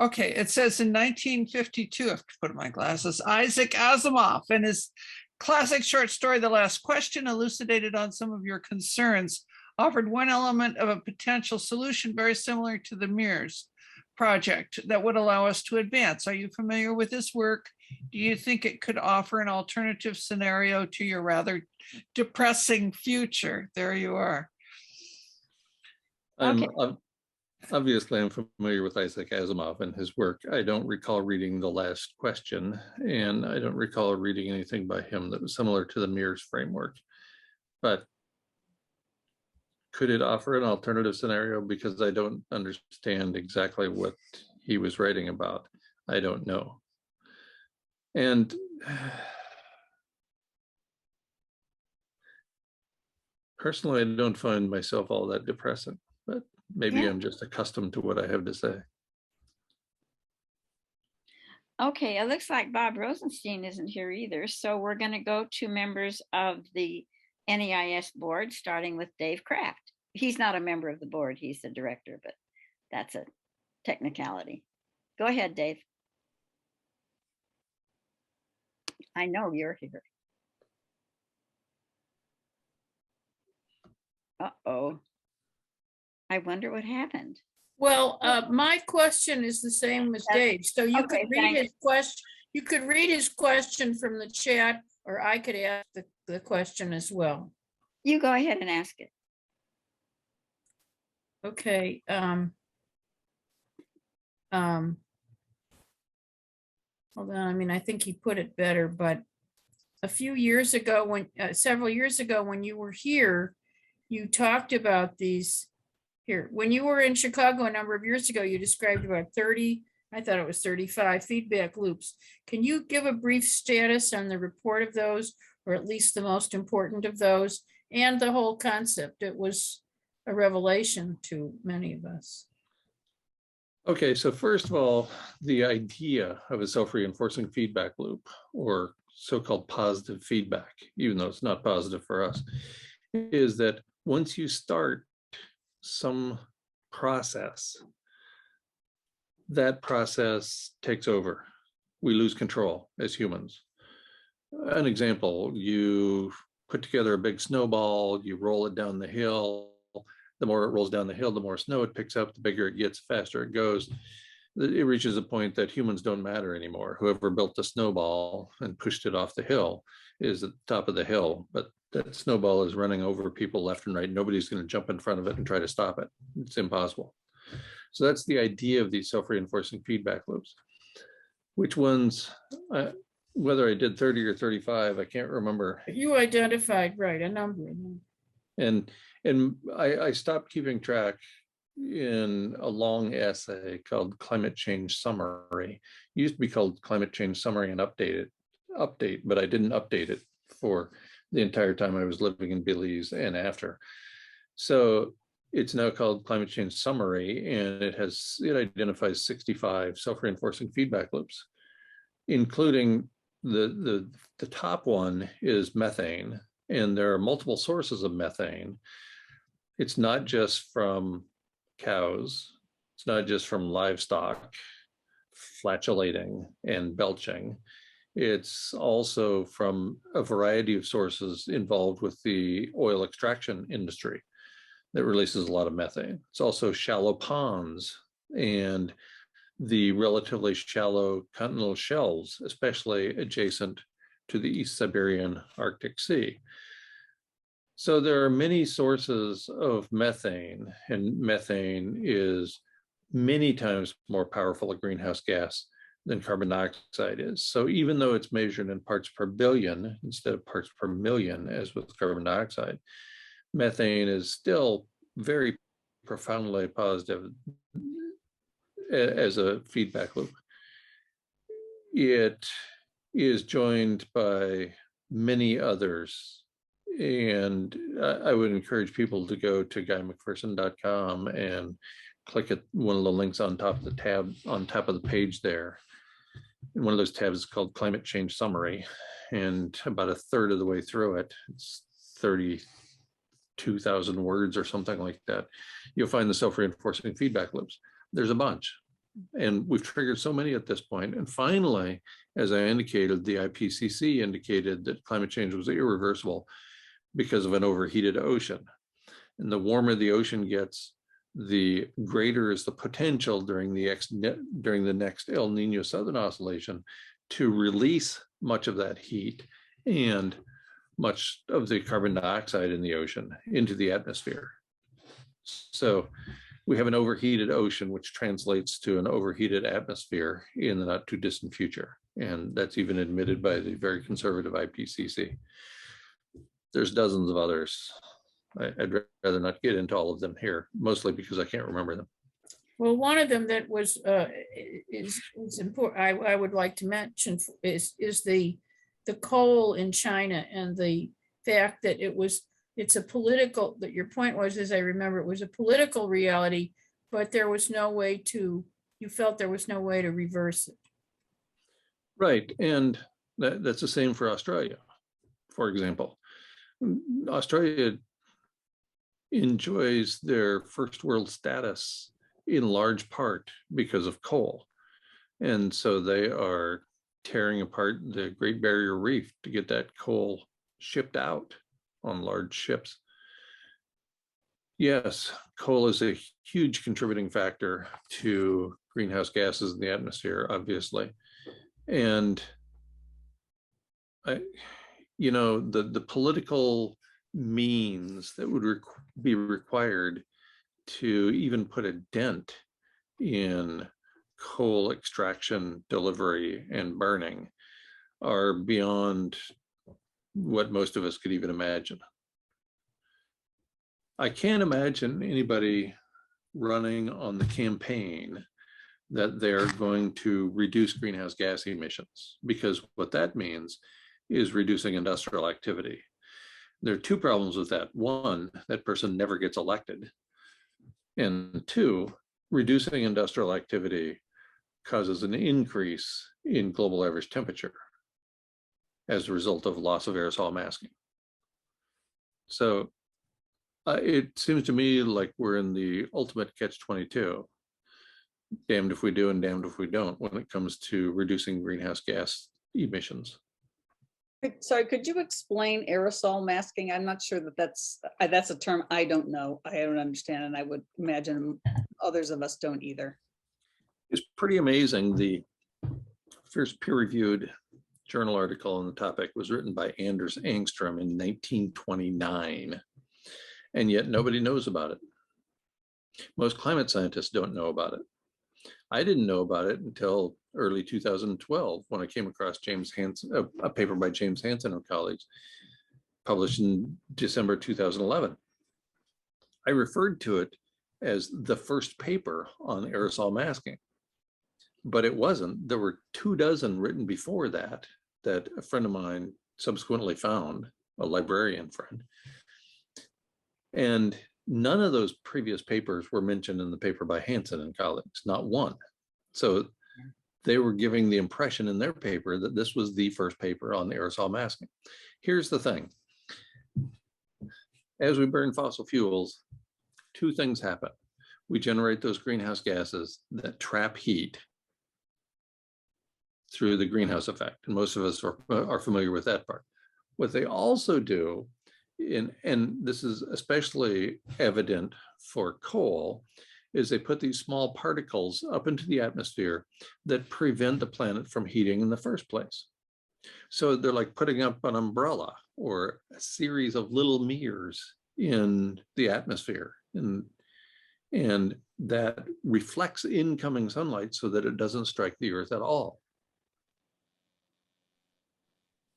okay. It says in 1952, I have to put on my glasses, Isaac Asimov and his classic short story, The Last Question, elucidated on some of your concerns, offered one element of a potential solution very similar to the mirrors project that would allow us to advance. Are you familiar with this work? Do you think it could offer an alternative scenario to your rather depressing future? There you are. Okay. Obviously, I'm familiar with Isaac Asimov and his work. I don't recall reading The Last Question, and I don't recall reading anything by him that was similar to the mirrors framework. But could it offer an alternative scenario? Because I don't understand exactly what he was writing about. I don't know. And personally, I don't find myself all that depressing, but maybe Yeah. I'm just accustomed to what I have to say. Okay, it looks like Bob Rosenstein isn't here either. So we're going to go to members of the NEIS board, starting with Dave Kraft. He's not a member of the board, he's the director, but that's a technicality. Go ahead, Dave. I know you're here. Uh-oh. I wonder what happened. Well, my question is the same as Dave. So you Okay, could read thanks. his question. You could read his question from the chat, or I could ask the question as well. You go ahead and ask it. Okay. Hold on. I mean, I think he put it better, but a few years ago, when several years ago, when you were here, you talked about these. Here, when you were in Chicago a number of years ago, you described about 30, I thought it was 35 feedback loops. Can you give a brief status on the report of those, or at least the most important of those, and the whole concept? It was a revelation to many of us. Okay, so first of all, the idea of a self-reinforcing feedback loop, or so-called positive feedback, even though it's not positive for us, is that once you start some process, that process takes over. We lose control as humans. An example, you put together a big snowball, you roll it down the hill. The more it rolls down the hill, the more snow it picks up, the bigger it gets, the faster it goes. It reaches a point that humans don't matter anymore. Whoever built the snowball and pushed it off the hill is at the top of the hill, but that snowball is running over people left and right. Nobody's going to jump in front of it and try to stop it. It's impossible. So that's the idea of these self-reinforcing feedback loops. Which ones, whether I did 30 or 35, I can't remember. You identified, right, a number of them. And I stopped keeping track in a long essay called Climate Change Summary. It used to be called Climate Change Summary and Update, but I didn't update it for the entire time I was living in Belize and after. So it's now called Climate Change Summary, and it identifies 65 self-reinforcing feedback loops, including the top one is methane, and there are multiple sources of methane. It's not just from cows, it's not just from livestock flatulating and belching. It's also from a variety of sources involved with the oil extraction industry that releases a lot of methane. It's also shallow ponds and the relatively shallow continental shelves, especially adjacent to the East Siberian Arctic Sea. So there are many sources of methane, and methane is many times more powerful a greenhouse gas than carbon dioxide is. So even though it's measured in parts per billion instead of parts per million, as with carbon dioxide, methane is still very profoundly positive as a feedback loop. It is joined by many others, and I would encourage people to go to guymcpherson.com and click at one of the links on top of the tab on top of the page there. And one of those tabs is called Climate Change Summary, and about a third of the way through it, it's 30 2,000 words or something like that, you'll find the self-reinforcing feedback loops. There's a bunch. And we've triggered so many at this point. And finally, as I indicated, the IPCC indicated that climate change was irreversible because of an overheated ocean. And the warmer the ocean gets, the greater is the potential during the next El Nino Southern Oscillation to release much of that heat and much of the carbon dioxide in the ocean into the atmosphere. So we have an overheated ocean, which translates to an overheated atmosphere in the not too distant future. And that's even admitted by the very conservative IPCC. There's dozens of others. I'd rather not get into all of them here, mostly because I can't remember them. Well, one of them that was is important. I would like to mention is the coal in China and the fact that it's a political, that your point was, as I remember, it was a political reality, but there was no way to, you felt there was no way to reverse it. Right, and that's the same for Australia, for example. Australia enjoys their first world status in large part because of coal. And so they are tearing apart the Great Barrier Reef to get that coal shipped out on large ships. Yes, coal is a huge contributing factor to greenhouse gases in the atmosphere, obviously. And the political means that would be required to even put a dent in coal extraction, delivery, and burning are beyond what most of us could even imagine. I can't imagine anybody running on the campaign that they're going to reduce greenhouse gas emissions, because what that means is reducing industrial activity. There are two problems with that. One, that person never gets elected. And two, reducing industrial activity causes an increase in global average temperature as a result of loss of aerosol masking. So it seems to me like we're in the ultimate catch-22. Damned if we do and damned if we don't when it comes to reducing greenhouse gas emissions. Sorry, could you explain aerosol masking? I'm not sure that's a term I don't know. I don't understand, and I would imagine others of us don't either. It's pretty amazing. The first peer-reviewed journal article on the topic was written by Anders Angstrom in 1929, and yet nobody knows about it. Most climate scientists don't know about it. I didn't know about it until early 2012 when I came across James Hansen, a paper by James Hansen and colleagues, published in December 2011. I referred to it as the first paper on aerosol masking, but it wasn't. There were 24 written before that a friend of mine subsequently found, a librarian friend. And none of those previous papers were mentioned in the paper by Hansen and colleagues, not one. So they were giving the impression in their paper that this was the first paper on aerosol masking. Here's the thing. As we burn fossil fuels, two things happen. We generate those greenhouse gases that trap heat through the greenhouse effect. And most of us are familiar with that part. What they also do, and this is especially evident for coal, is they put these small particles up into the atmosphere that prevent the planet from heating in the first place. So they're like putting up an umbrella or a series of little mirrors in the atmosphere, and that reflects incoming sunlight so that it doesn't strike the earth at all.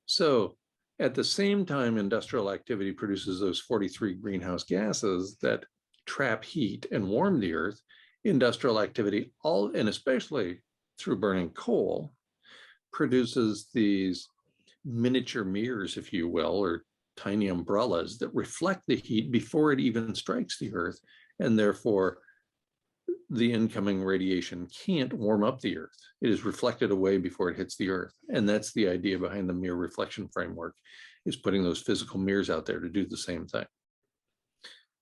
So at the same time, industrial activity produces those 43 greenhouse gases that trap heat and warm the earth. Industrial activity, and especially through burning coal, produces these miniature mirrors, if you will, or tiny umbrellas that reflect the heat before it even strikes the earth, and therefore the incoming radiation can't warm up the earth. It is reflected away before it hits the earth. And that's the idea behind the mirror reflection framework, is putting those physical mirrors out there to do the same thing.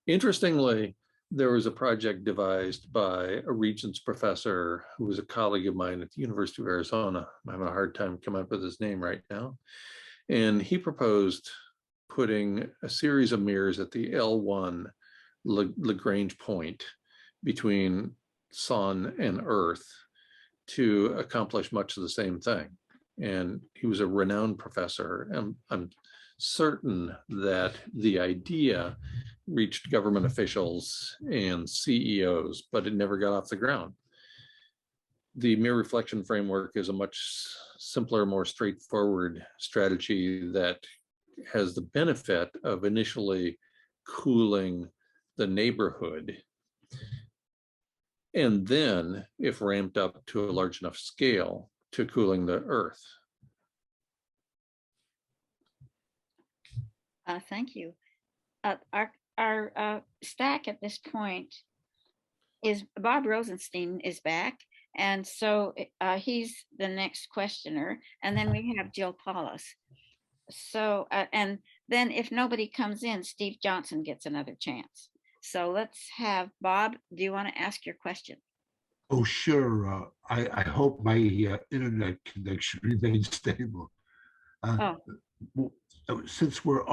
Interestingly, there was a project devised by a Regents professor who was a colleague of mine at the University of Arizona. I'm having a hard time coming up with his name right now. And he proposed putting a series of mirrors at the L1 Lagrange point between Sun and Earth to accomplish much of the same thing. And he was a renowned professor. And I'm certain that the idea reached government officials and CEOs, but it never got off the ground. The mirror reflection framework is a much simpler, more straightforward strategy that has the benefit of initially cooling the neighborhood. And then, if ramped up to a large enough scale, to cooling the earth. Thank you. Our stack at this point is Bob Rosenstein is back. And so he's the next questioner. And then we have Jill Paulus. So, and then if nobody comes in, Steve Johnson gets another chance. So let's have Bob, do you want to ask your question? Oh, sure. I hope my internet connection remains stable. Since we're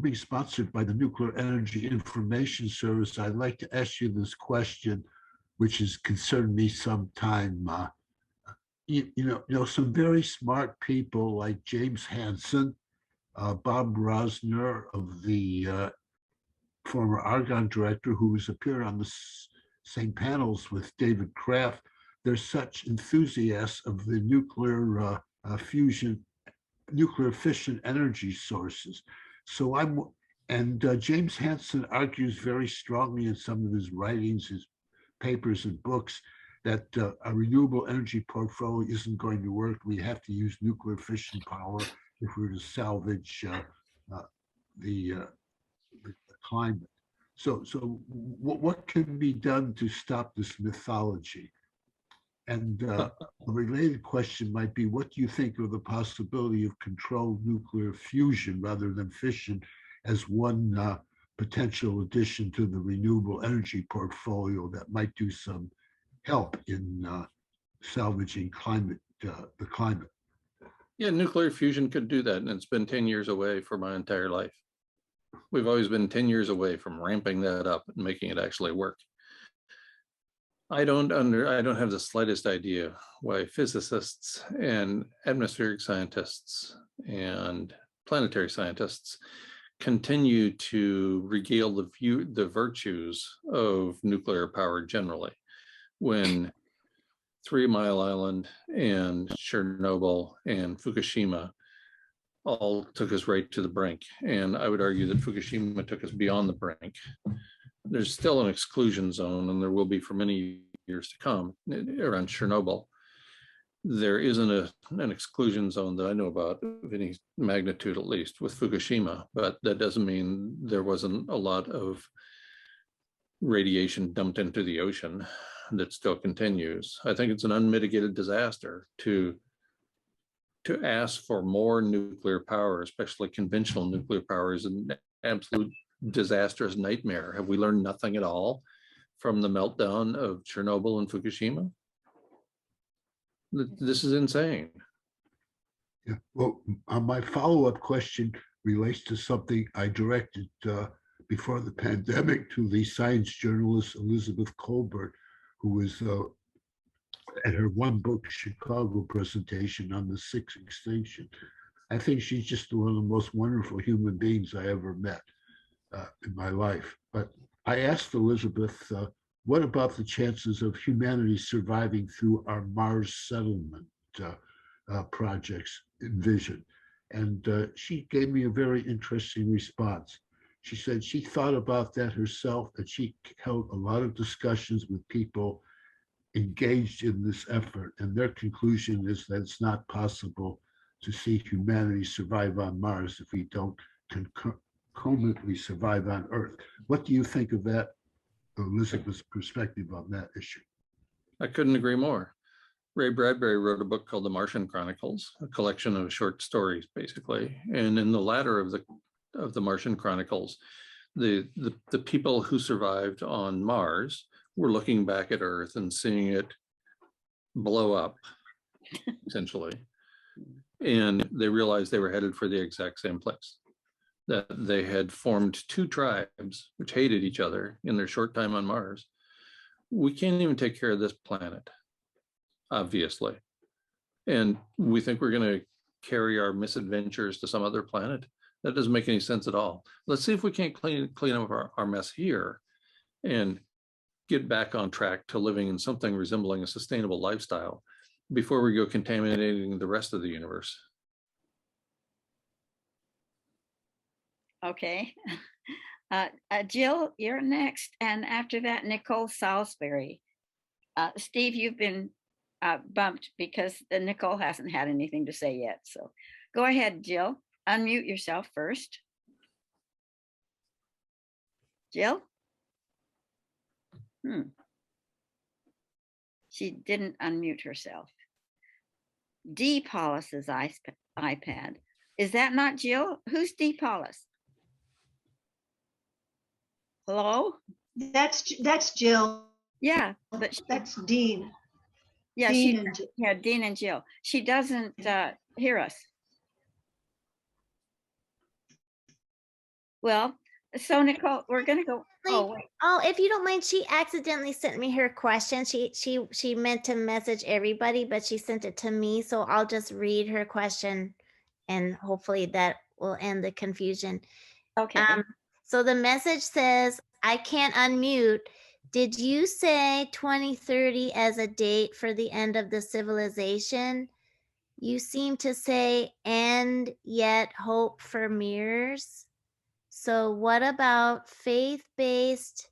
being sponsored by the Nuclear Energy Information Service, I'd like to ask you this question, which has concerned me some time. You know, some very smart people like James Hansen, Bob Rosner of the former Argonne director, who has appeared on the same panels with David Kraft. They're such enthusiasts of the nuclear nuclear fission energy sources. So James Hansen argues very strongly in some of his writings, his papers and books, that a renewable energy portfolio isn't going to work. We have to use nuclear fission power if we're to salvage the climate. So what can be done to stop this mythology? And a related question might be, what do you think of the possibility of controlled nuclear fusion rather than fission as one potential addition to the renewable energy portfolio that might do some help in salvaging the climate? Yeah, nuclear fusion could do that, and it's been 10 years away for my entire life. We've always been 10 years away from ramping that up and making it actually work. I don't have the slightest idea why physicists and atmospheric scientists and planetary scientists continue to regale the virtues of nuclear power generally, when 3 Mile Island and Chernobyl and Fukushima all took us right to the brink. And I would argue that Fukushima took us beyond the brink. There's still an exclusion zone, and there will be for many years to come around Chernobyl. There isn't an exclusion zone that I know about of any magnitude, at least with Fukushima, but that doesn't mean there wasn't a lot of radiation dumped into the ocean that still continues. I think it's an unmitigated disaster to ask for more nuclear power, especially conventional nuclear power, is an absolute disastrous nightmare. Have we learned nothing at all from the meltdown of Chernobyl and Fukushima? This is insane. Yeah. Well, my follow-up question relates to something I directed before the pandemic to the science journalist Elizabeth Colbert, who was at her one book Chicago presentation on the sixth extinction. I think she's just one of the most wonderful human beings I ever met in my life. But I asked Elizabeth, what about the chances of humanity surviving through our Mars settlement projects envisioned? And she gave me a very interesting response. She said she thought about that herself, that she held a lot of discussions with people engaged in this effort, and their conclusion is that it's not possible to see humanity survive on Mars if we don't concomitantly survive on Earth. What do you think of that, Elizabeth's perspective on that issue? I couldn't agree more. Ray Bradbury wrote a book called The Martian Chronicles, a collection of short stories, basically. And in the latter of the Martian Chronicles, the people who survived on Mars were looking back at Earth and seeing it blow up, essentially. And they realized they were headed for the exact same place. That they had formed two tribes which hated each other in their short time on Mars. We can't even take care of this planet, obviously. And we think we're going to carry our misadventures to some other planet. That doesn't make any sense at all. Let's see if we can't clean up our mess here and get back on track to living in something resembling a sustainable lifestyle before we go contaminating the rest of the universe. Okay. Jill, you're next. And after that, Nicole Salisbury. Steve, you've been bumped because Nicole hasn't had anything to say yet. So go ahead, Jill. Unmute yourself first. Jill? She didn't unmute herself. D. Paulus's iPad. Is that not Jill? Who's D. Paulus? Hello? That's Jill. Yeah, but that's Dean. Yeah, Dean Dean and Jill. She doesn't hear us. Well, so Nicole, we're gonna go. Oh, if you don't mind, she accidentally sent me her question. She meant to message everybody, but she sent it to me. So I'll just read her question, and hopefully that will end the confusion. Okay. So the message says, "I can't unmute. Did you say 2030 as a date for the end of the civilization? You seem to say, and yet hope for mirrors. So what about faith-based,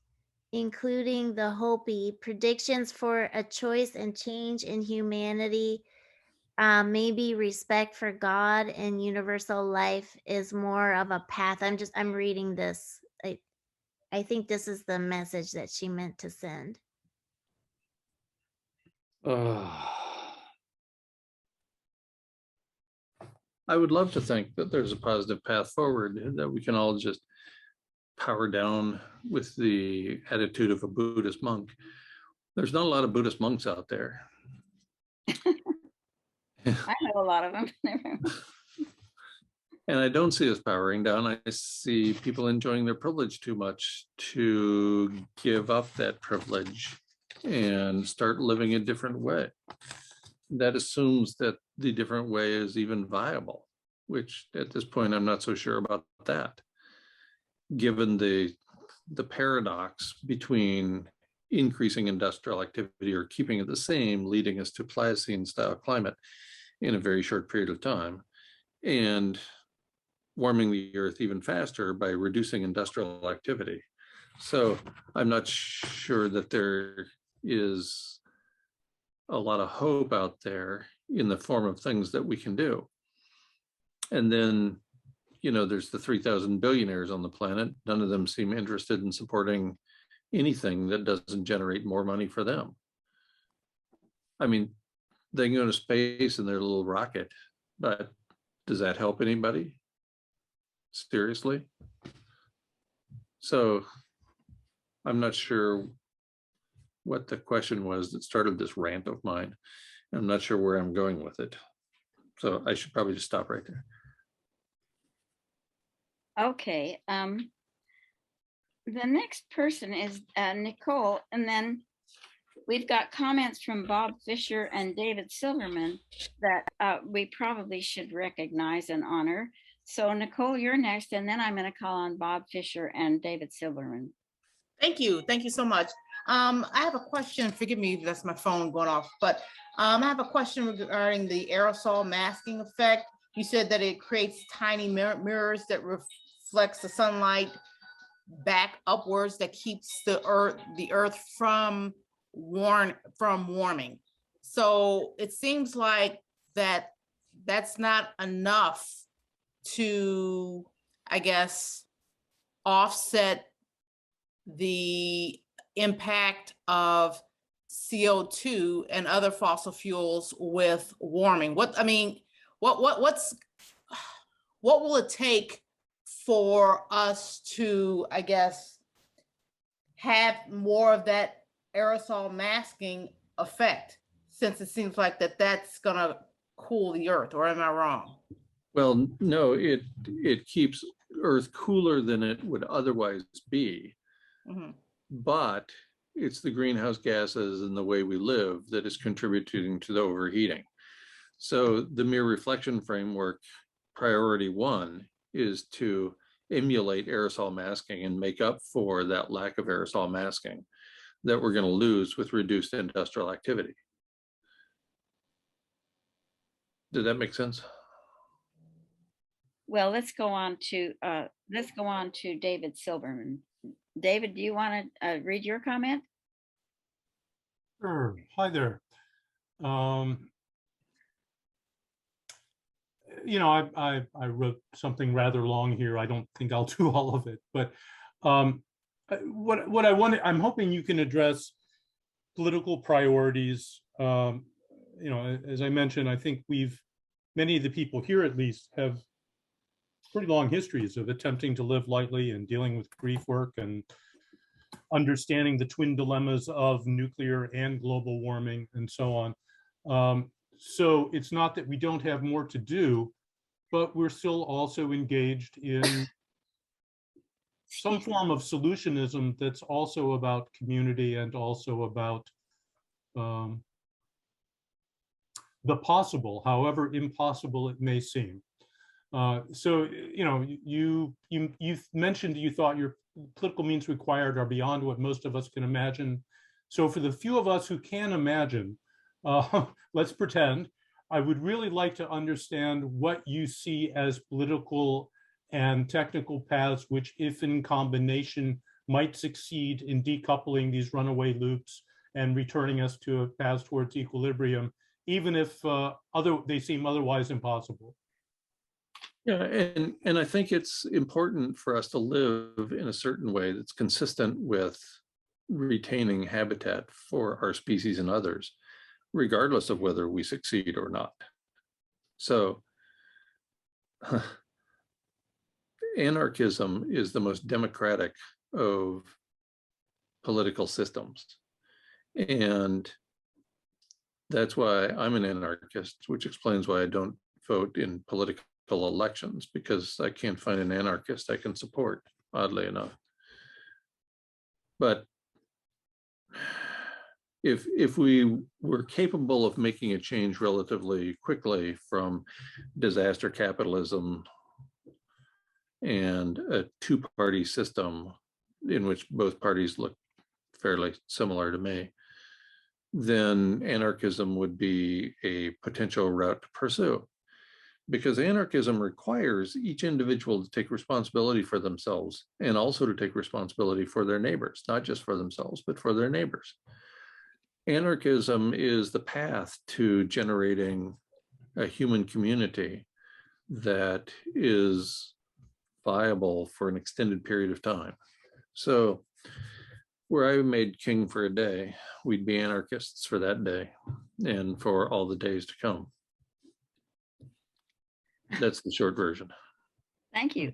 including the Hopi, predictions for a choice and change in humanity? Maybe respect for God and universal life is more of a path." I'm reading this. I think this is the message that she meant to send. I would love to think that there's a positive path forward, that we can all just power down with the attitude of a Buddhist monk. There's not a lot of Buddhist monks out there. I know a lot of them. And I don't see us powering down. I see people enjoying their privilege too much to give up that privilege and start living a different way. That assumes that the different way is even viable, which at this point, I'm not so sure about that. Given the paradox between increasing industrial activity or keeping it the same, leading us to Pliocene style climate in a very short period of time, and warming the earth even faster by reducing industrial activity. So I'm not sure that there is a lot of hope out there in the form of things that we can do. And then, there's the 3,000 billionaires on the planet. None of them seem interested in supporting anything that doesn't generate more money for them. I mean, they can go to space in their little rocket, but does that help anybody? Seriously? So I'm not sure what the question was that started this rant of mine. I'm not sure where I'm going with it. So I should probably just stop right there. Okay. The next person is Nicole, and then we've got comments from Bob Fisher and David Silverman that we probably should recognize and honor. So Nicole, you're next, and then I'm going to call on Bob Fisher and David Silverman. Thank you. Thank you so much. I have a question. Forgive me, that's my phone going off, but I have a question regarding the aerosol masking effect. You said that it creates tiny mirrors that reflects the sunlight back upwards, that keeps the earth from warming. So it seems like that's not enough to, I guess, offset the impact of CO2 and other fossil fuels with warming. What will it take for us to, I guess, have more of that aerosol masking effect, since it seems like that's gonna cool the earth, or am I wrong? Well, no, it keeps Earth cooler than it would otherwise be, Mhm. but it's the greenhouse gases and the way we live that is contributing to the overheating. So the mere reflection framework, priority one, is to emulate aerosol masking and make up for that lack of aerosol masking that we're going to lose with reduced industrial activity. Did that make sense? Well, let's go on to David Silverman. David, do you want to read your comment? Sure. Hi there. You know, I wrote something rather long here. I don't think I'll do all of it, but what I want, I'm hoping you can address political priorities. You know, as I mentioned, I think many of the people here at least have pretty long histories of attempting to live lightly and dealing with grief work and understanding the twin dilemmas of nuclear and global warming and so on. So it's not that we don't have more to do, but we're still also engaged in some form of solutionism that's also about community and also about the possible, however impossible it may seem. So, you know, you mentioned you thought your political means required are beyond what most of us can imagine. So for the few of us who can imagine, let's pretend, I would really like to understand what you see as political and technical paths, which if in combination might succeed in decoupling these runaway loops and returning us to a path towards equilibrium, even if they seem otherwise impossible. Yeah, and I think it's important for us to live in a certain way that's consistent with retaining habitat for our species and others, regardless of whether we succeed or not. So anarchism is the most democratic of political systems. And that's why I'm an anarchist, which explains why I don't vote in political elections, because I can't find an anarchist I can support, oddly enough. But if we were capable of making a change relatively quickly from disaster capitalism and a two-party system in which both parties look fairly similar to me, then anarchism would be a potential route to pursue. Because anarchism requires each individual to take responsibility for themselves and also to take responsibility for their neighbors, not just for themselves, but for their neighbors. Anarchism is the path to generating a human community that is viable for an extended period of time. So were I made king for a day, we'd be anarchists for that day and for all the days to come. That's the short version. Thank you.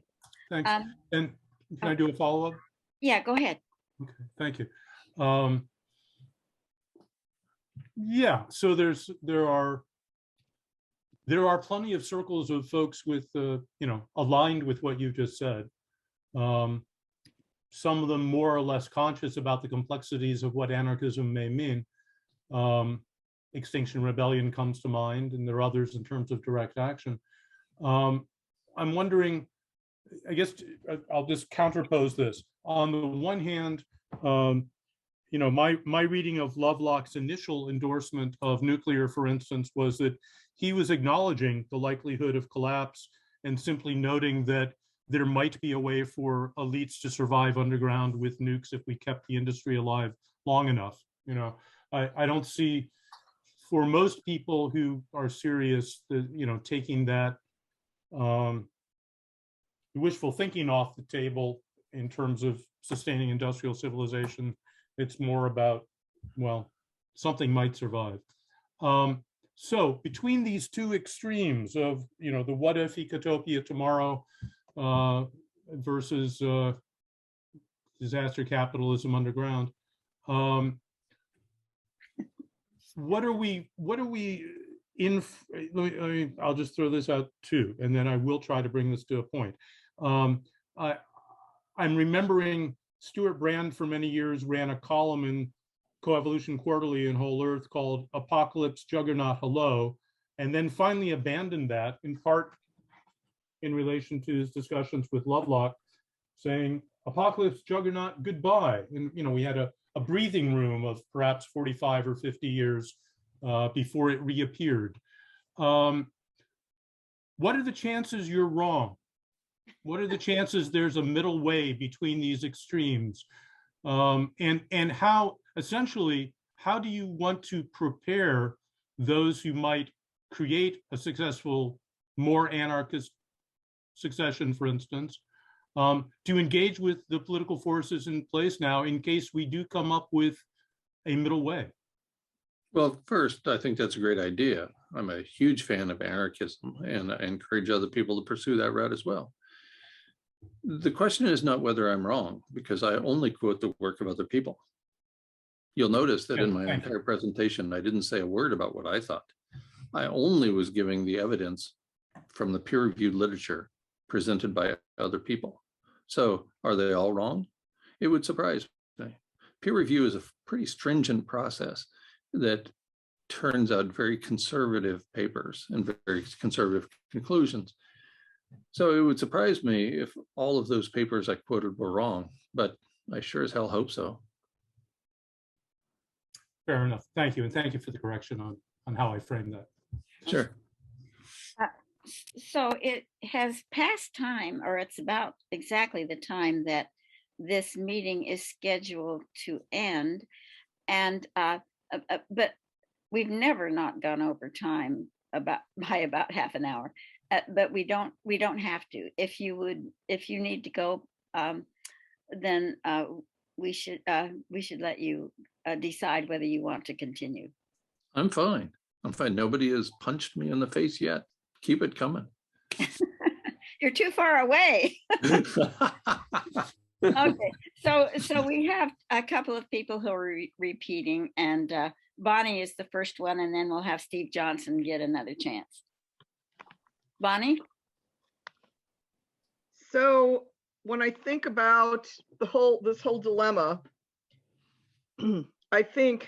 Thanks. And can I do a follow-up? Yeah, go ahead. Okay, thank you. Yeah, so there are plenty of circles of folks with you know, aligned with what you just said. Some of them more or less conscious about the complexities of what anarchism may mean. Extinction Rebellion comes to mind, and there are others in terms of direct action. I'm wondering, I guess I'll just counterpose this. On the one hand, you know, my reading of Lovelock's initial endorsement of nuclear, for instance, was that he was acknowledging the likelihood of collapse and simply noting that there might be a way for elites to survive underground with nukes if we kept the industry alive long enough. You know, I don't see, for most people who are serious, you know, taking that wishful thinking off the table in terms of sustaining industrial civilization. It's more about, well, something might survive. So between these two extremes of, you know, the what if ecotopia tomorrow versus disaster capitalism underground. What are we in? I'll just throw this out too, and then I will try to bring this to a point. I'm remembering Stuart Brand for many years ran a column in Coevolution Quarterly in Whole Earth called Apocalypse Juggernaut Hello, and then finally abandoned that in part in relation to his discussions with Lovelock, saying Apocalypse Juggernaut goodbye. And we had a breathing room of perhaps 45 or 50 years before it reappeared. What are the chances you're wrong? What are the chances there's a middle way between these extremes? And how, essentially, how do you want to prepare those who might create a successful, more anarchist succession, for instance, to engage with the political forces in place now in case we do come up with a middle way? Well, first, I think that's a great idea. I'm a huge fan of anarchism, and I encourage other people to pursue that route as well. The question is not whether I'm wrong, because I only quote the work of other people. You'll notice that in my entire presentation, I didn't say a word about what I thought. I only was giving the evidence from the peer-reviewed literature presented by other people. So are they all wrong? It would surprise me. Peer review is a pretty stringent process that turns out very conservative papers and very conservative conclusions. So it would surprise me if all of those papers I quoted were wrong, but I sure as hell hope so. Fair enough. Thank you. And thank you for the correction on how I framed that. Sure. So it has passed time, or it's about exactly the time that this meeting is scheduled to end. And but we've never not gone over time by about half an hour. But we don't have to. If you need to go, then we should let you decide whether you want to continue. I'm fine. I'm fine. Nobody has punched me in the face yet. Keep it coming. You're too far away. Okay, so we have a couple of people who are repeating, and Bonnie is the first one, and then we'll have Steve Johnson get another chance. Bonnie? So when I think about this whole dilemma, I think,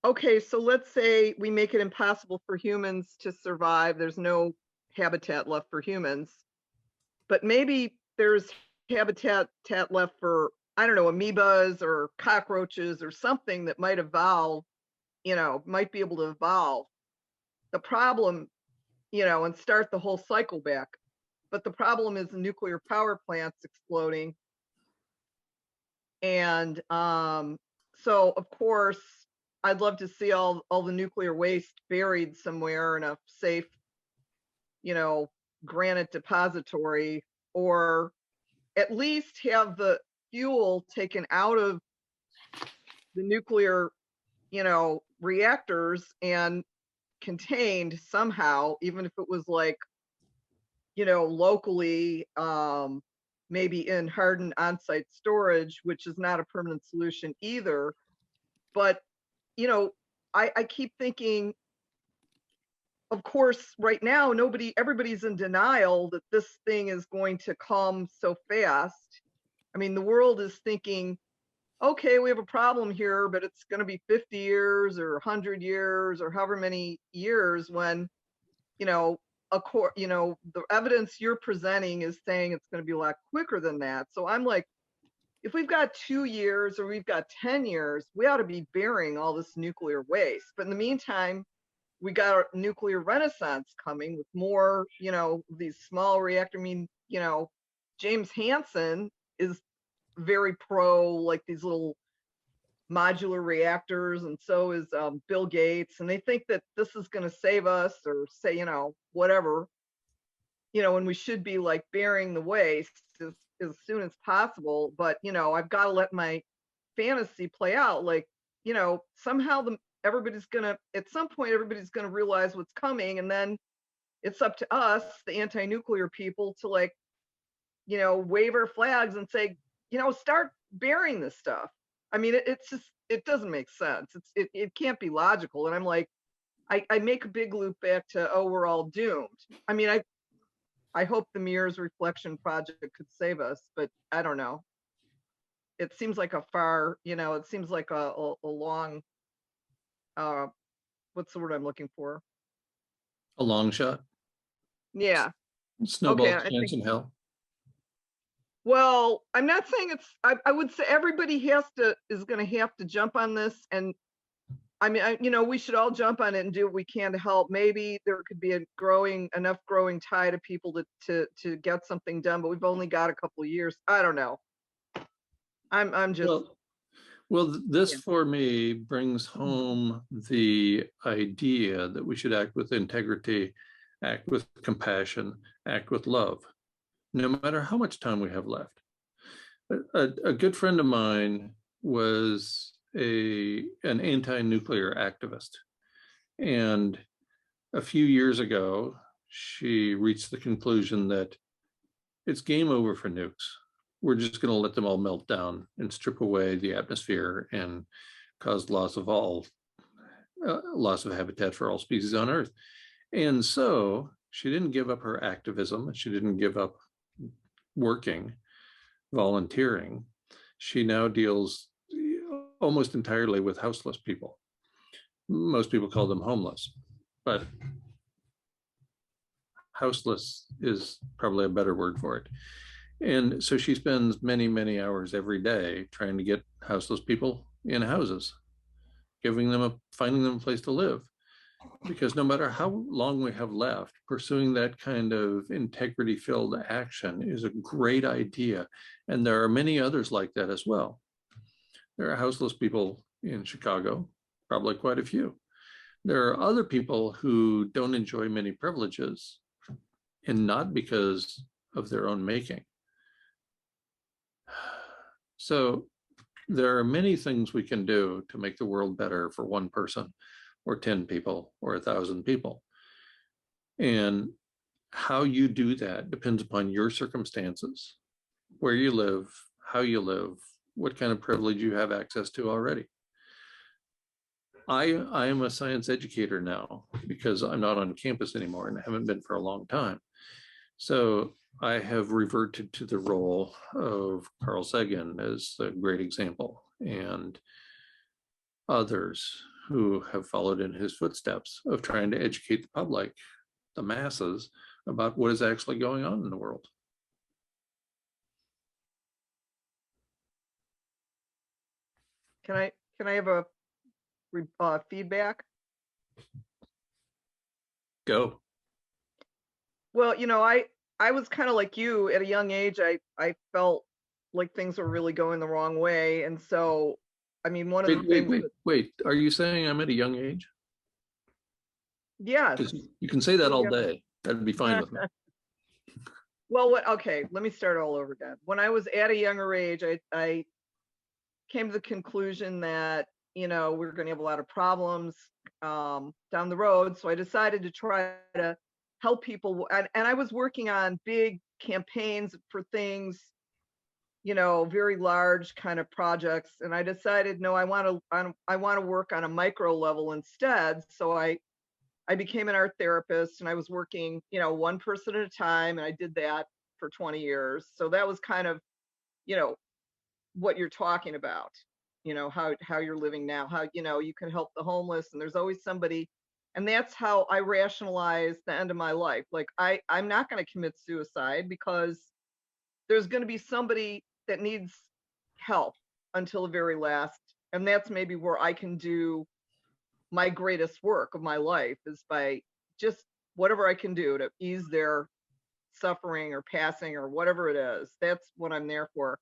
okay, so let's say we make it impossible for humans to survive. There's no habitat left for humans, but maybe there's habitat left for, I don't know, amoebas or cockroaches or something that might evolve, might be able to evolve. The problem, and start the whole cycle back. But the problem is the nuclear power plants exploding. And so, of course, I'd love to see all the nuclear waste buried somewhere in a safe, granite depository, or at least have the fuel taken out of the nuclear, reactors and contained somehow, even if it was like, locally, maybe in hardened on-site storage, which is not a permanent solution either. But, I keep thinking, of course, right now, everybody's in denial that this thing is going to come so fast. I mean, the world is thinking, okay, we have a problem here, but it's going to be 50 years or 100 years or however many years when, the evidence you're presenting is saying it's going to be a lot quicker than that. So I'm like, if we've got 2 years or we've got 10 years, we ought to be burying all this nuclear waste. But in the meantime, we got a nuclear renaissance coming with more, these small reactor. I mean, James Hansen is very pro like these little modular reactors, and so is Bill Gates, and they think that this is going to save us, or say, whatever, and we should be like burying the waste as soon as possible. But I've got to let my fantasy play out. Like, somehow at some point everybody's gonna realize what's coming, and then it's up to us, the anti-nuclear people, to like wave our flags and say, start burying this stuff. I mean, it's just, it doesn't make sense. It can't be logical. And I'm like, I make a big loop back to, oh, we're all doomed. I mean, I hope the Mirrors Reflection Project could save us, but I don't know. It seems like a far, it seems like a long, what's the word I'm looking for? A long shot. Yeah. Snowball Okay, chance in hell. Well, I'm not saying it's, I would say everybody is going to have to jump on this. And I mean, we should all jump on it and do what we can to help. Maybe there could be enough growing tide of people to get something done, but we've only got a couple of years. I don't know. I'm just. Well, this for me brings home the idea that we should act with integrity, act with compassion, act with love, no matter how much time we have left. A good friend of mine was an anti-nuclear activist. And a few years ago, she reached the conclusion that it's game over for nukes. We're just going to let them all melt down and strip away the atmosphere and cause loss of habitat for all species on Earth. And so she didn't give up her activism. She didn't give up working, volunteering. She now deals almost entirely with houseless people. Most people call them homeless, but houseless is probably a better word for it. And so she spends many, many hours every day trying to get houseless people in houses, finding them a place to live. Because no matter how long we have left, pursuing that kind of integrity-filled action is a great idea. And there are many others like that as well. There are houseless people in Chicago, probably quite a few. There are other people who don't enjoy many privileges, and not because of their own making. So there are many things we can do to make the world better for one person, or 10 people, or 1,000 people. And how you do that depends upon your circumstances, where you live, how you live, what kind of privilege you have access to already. I am a science educator now because I'm not on campus anymore and haven't been for a long time. So I have reverted to the role of Carl Sagan as a great example, and others who have followed in his footsteps of trying to educate the public, the masses, about what is actually going on in the world. Can I have a feedback? Go. Well, I was kind of like you at a young age. I felt like things were really going the wrong way. And so, I mean, one of the things. Wait, are you saying I'm at a young age? Yes. You can say that all day. That'd be fine with me. Well, okay, let me start all over again. When I was at a younger age, I came to the conclusion that, we're going to have a lot of problems down the road. So I decided to try to help people. And I was working on big campaigns for things, very large kind of projects. And I decided, no, I want to work on a micro level instead. So I became an art therapist, and I was working, one person at a time. And I did that for 20 years. So that was kind of, what you're talking about, how you're living now, how, you can help the homeless, and there's always somebody. And that's how I rationalize the end of my life. Like I'm not going to commit suicide because there's going to be somebody that needs help until the very last. And that's maybe where I can do my greatest work of my life, is by just whatever I can do to ease their suffering or passing or whatever it is. That's what I'm there for.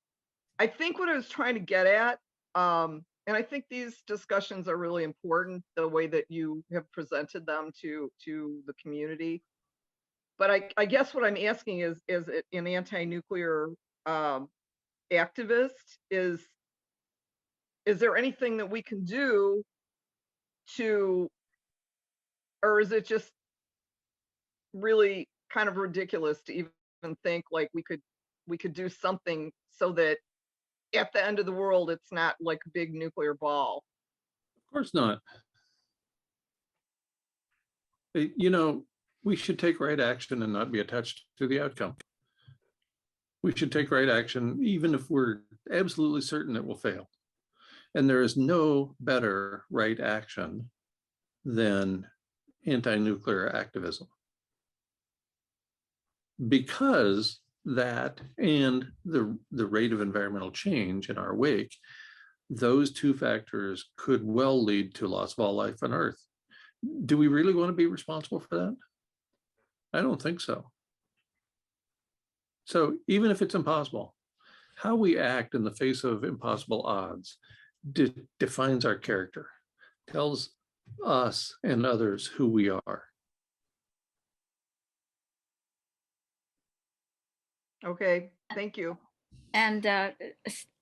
I think what I was trying to get at, and I think these discussions are really important, the way that you have presented them to the community. But I guess what I'm asking is an anti-nuclear activist, is there anything that we can do to, or is it just really kind of ridiculous to even think like we could we could do something so that at the end of the world, it's not like a big nuclear ball. Of course not. You know, we should take right action and not be attached to the outcome. We should take right action, even if we're absolutely certain it will fail. And there is no better right action than anti-nuclear activism. Because that and the rate of environmental change in our wake, those two factors could well lead to loss of all life on Earth. Do we really want to be responsible for that? I don't think so. So even if it's impossible, how we act in the face of impossible odds defines our character, tells us and others who we are. Okay, thank you. And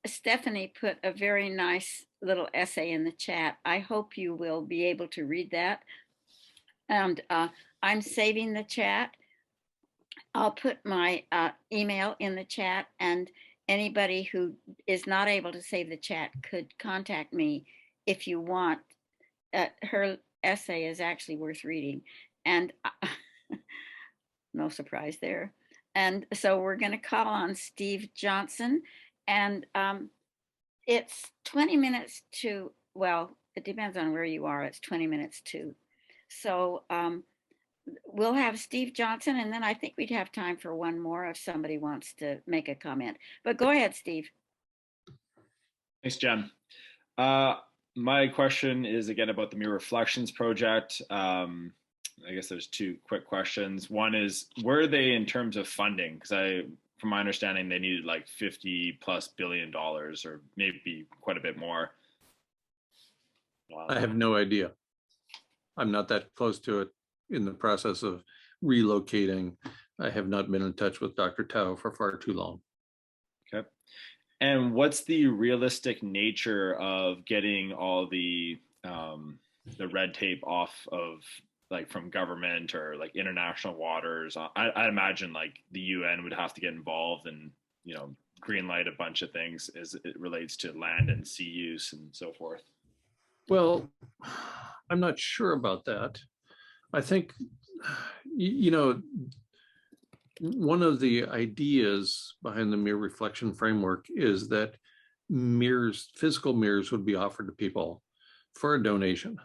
Stephanie put a very nice little essay in the chat. I hope you will be able to read that. And I'm saving the chat. I'll put my email in the chat, and anybody who is not able to save the chat could contact me if you want. Her essay is actually worth reading, and no surprise there. And so we're going to call on Steve Johnson, and it's 20 minutes to, well, it depends on where you are. It's 20 minutes to. So we'll have Steve Johnson, and then I think we'd have time for one more if somebody wants to make a comment. But go ahead, Steve. Thanks, Jen. My question is again about the Mirror Reflections project. I guess there's two quick questions. One is, where are they in terms of funding? Because from my understanding, they needed like $50+ billion, or maybe quite a bit more. I have no idea. I'm not that close to it in the process of relocating. I have not been in touch with Dr. Tao for far too long. Okay. And what's the realistic nature of getting all the red tape off of, like, from government or like international waters? I imagine like the UN would have to get involved and, you know, green light a bunch of things as it relates to land and sea use and so forth. Well, I'm not sure about that. I think, you know, one of the ideas behind the mirror reflection framework is that mirrors, physical mirrors, would be offered to people for a donation,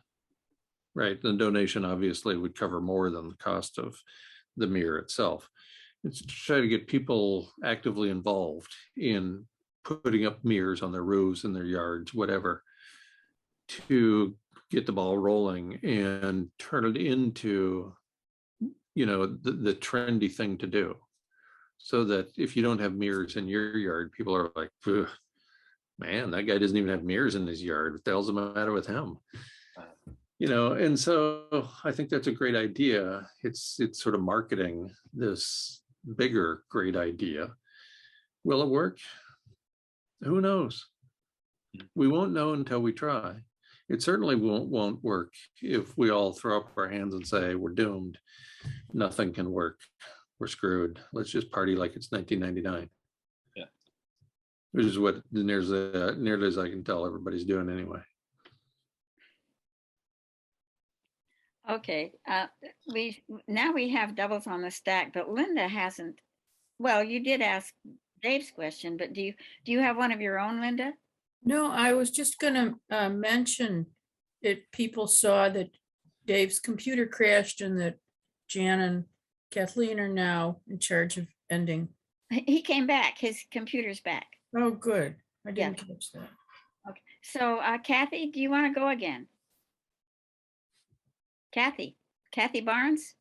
right? The donation obviously would cover more than the cost of the mirror itself. It's to try to get people actively involved in putting up mirrors on their roofs and their yards, whatever, to get the ball rolling and turn it into, you know, the trendy thing to do. So that if you don't have mirrors in your yard, people are like, man, that guy doesn't even have mirrors in his yard. What the hell's the matter with him? You know, and so I think that's a great idea. It's sort of marketing this bigger great idea. Will it work? Who knows? We won't know until we try. It certainly won't work if we all throw up our hands and say we're doomed. Nothing can work. We're screwed. Let's just party like it's 1999. Yeah. Which is what nearly as I can tell everybody's doing anyway. Okay, we have doubles on the stack, but Linda hasn't. Well, you did ask Dave's question, but do you have one of your own, Linda? No, I was just going to mention that people saw that Dave's computer crashed and that Jan and Kathleen are now in charge of ending. He came back. His computer's back. Oh, good. I didn't catch that. Okay, so Kathy, do you want to go again? Kathy Barnes?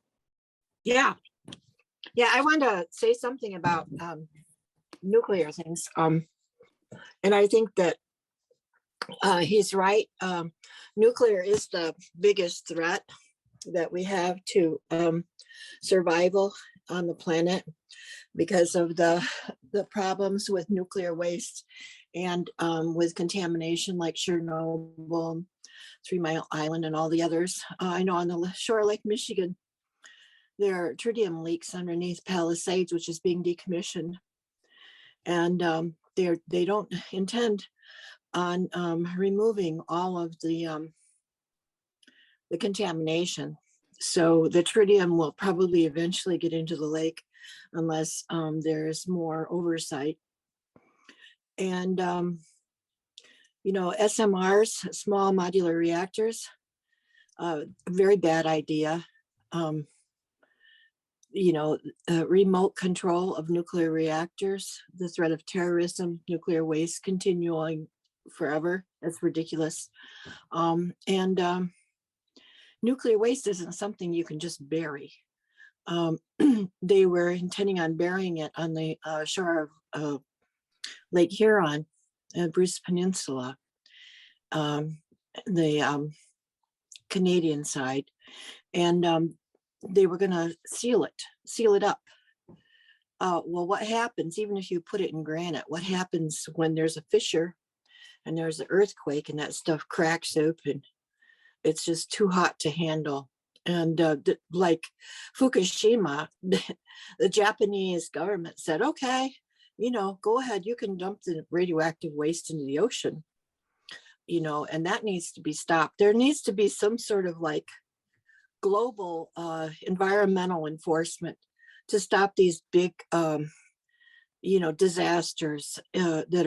Yeah. Yeah, I want to say something about nuclear things. And I think that he's right. Nuclear is the biggest threat that we have to survival on the planet because of the problems with nuclear waste and with contamination like Chernobyl, 3 Mile Island, and all the others. I know on the shore of Lake Michigan, there are tritium leaks underneath Palisades, which is being decommissioned. And they don't intend on removing all of the contamination. So the tritium will probably eventually get into the lake unless there's more oversight. And, you know, SMRs, small modular reactors, a very bad idea. You know, remote control of nuclear reactors, the threat of terrorism, nuclear waste continuing forever. That's ridiculous. Nuclear waste isn't something you can just bury. They were intending on burying it on the shore of Lake Huron and Bruce Peninsula, the Canadian side. And they were going to seal it up. Well, what happens, even if you put it in granite, what happens when there's a fissure and there's an earthquake and that stuff cracks open? It's just too hot to handle. And like Fukushima, the Japanese government said, okay, you know, go ahead, you can dump the radioactive waste into the ocean, you know, and that needs to be stopped. There needs to be some sort of like global environmental enforcement to stop these big, you know, disasters that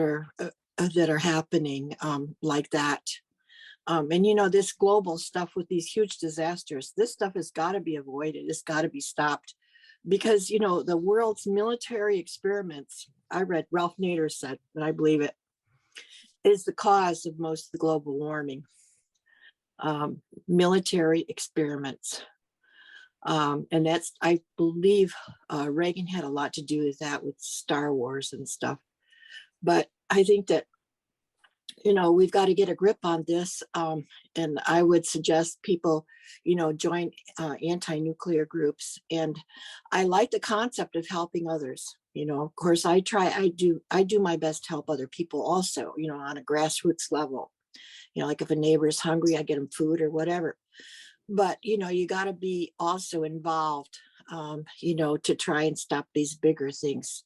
are happening like that. And you know, this global stuff with these huge disasters, this stuff has got to be avoided. It's got to be stopped because, you know, the world's military experiments, I read Ralph Nader said, and I believe it, is the cause of most of the global warming. Military experiments. And that's, I believe Reagan had a lot to do with that, with Star Wars and stuff. But I think that, you know, we've got to get a grip on this. And I would suggest people, you know, join anti-nuclear groups. And I like the concept of helping others. You know, of course, I do my best to help other people also, you know, on a grassroots level. You know, like if a neighbor is hungry, I get them food or whatever. But, you know, you got to be also involved, you know, to try and stop these bigger things.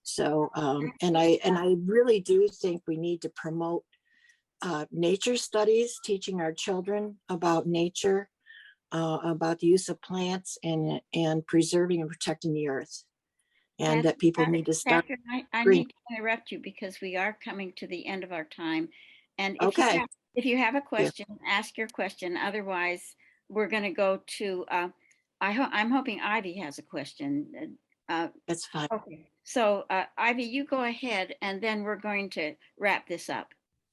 So, and I really do think we need to promote nature studies, teaching our children about nature, about the use of plants and preserving and protecting the earth. And that people need to start. Catherine, I need to interrupt you because we are coming to the end of our time. And if you have a question, ask your question. Otherwise, we're going to go to, I'm hoping Ivy has a question. That's fine. Okay. So Ivy, you go ahead and then we're going to wrap this up.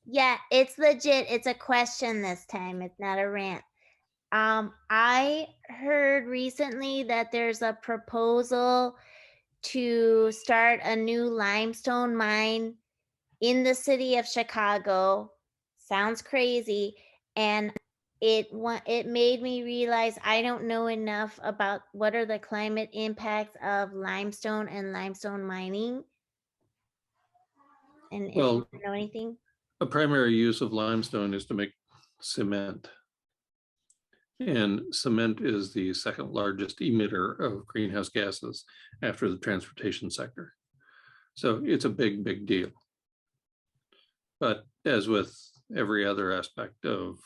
Yeah, it's legit. It's a question this time. It's not a rant. I heard recently that there's a proposal to start a new limestone mine in the city of Chicago. Sounds crazy. And it made me realize I don't know enough about what are the climate impacts of limestone and limestone mining. And if you know anything? A primary use of limestone is to make cement. And cement is the second largest emitter of greenhouse gases after the transportation sector. So it's a big, big deal. But as with every other aspect of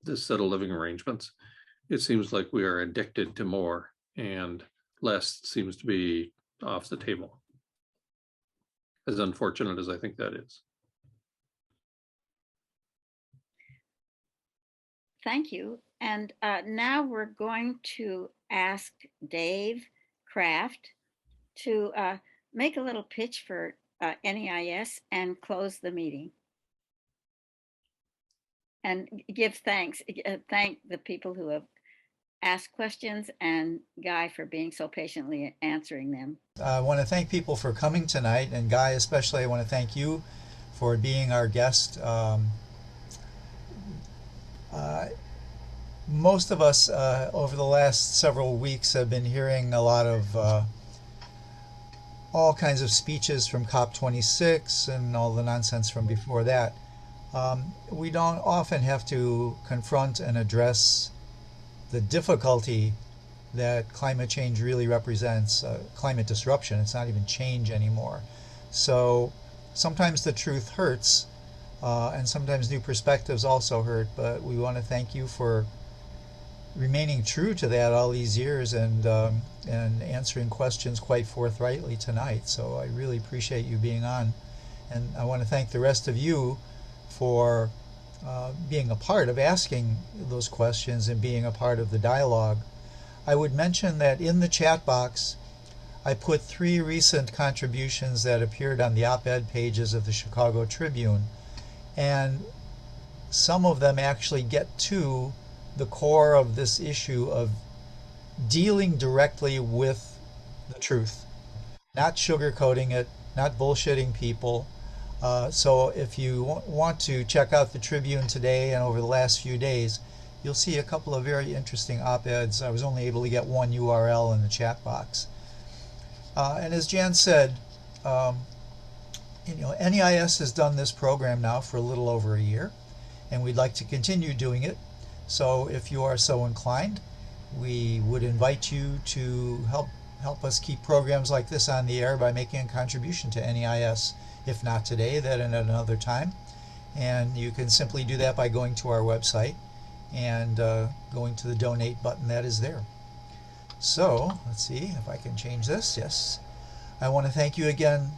this set of living arrangements, it seems like we are addicted to more and less seems to be off the table. As unfortunate as I think that is. Thank you. And now we're going to ask Dave Kraft to make a little pitch for NEIS and close the meeting. And give thanks, thank the people who have asked questions and Guy for being so patiently answering them. I want to thank people for coming tonight, and Guy especially, I want to thank you for being our guest. Most of us over the last several weeks have been hearing a lot of all kinds of speeches from COP26 and all the nonsense from before that. We don't often have to confront and address the difficulty that climate change really represents, climate disruption. It's not even change anymore. So sometimes the truth hurts, and sometimes new perspectives also hurt, but we want to thank you for remaining true to that all these years, and answering questions quite forthrightly tonight. So I really appreciate you being on, and I want to thank the rest of you for being a part of asking those questions and being a part of the dialogue. I would mention that in the chat box I put 3 recent contributions that appeared on the op-ed pages of the Chicago Tribune, and some of them actually get to the core of this issue of dealing directly with the truth, not sugarcoating it, not bullshitting people. So if you want to check out the Tribune today and over the last few days, you'll see a couple of very interesting op-eds. I was only able to get one URL in the chat box. And as Jan said, NEIS has done this program now for a little over a year, and we'd like to continue doing it. So if you are so inclined, we would invite you to help us keep programs like this on the air by making a contribution to NEIS. If not today, then at another time. And you can simply do that by going to our website and going to the donate button that is there. So let's see if I can change this. Yes. I want to thank you again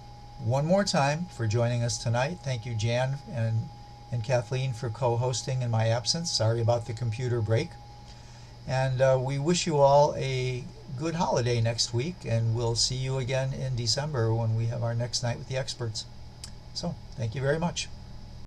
one more time for joining us tonight. Thank you, Jan and Kathleen, for co-hosting in my absence. Sorry about the computer break. And we wish you all a good holiday next week, and we'll see you again in December when we have our next night with the experts. So thank you very much.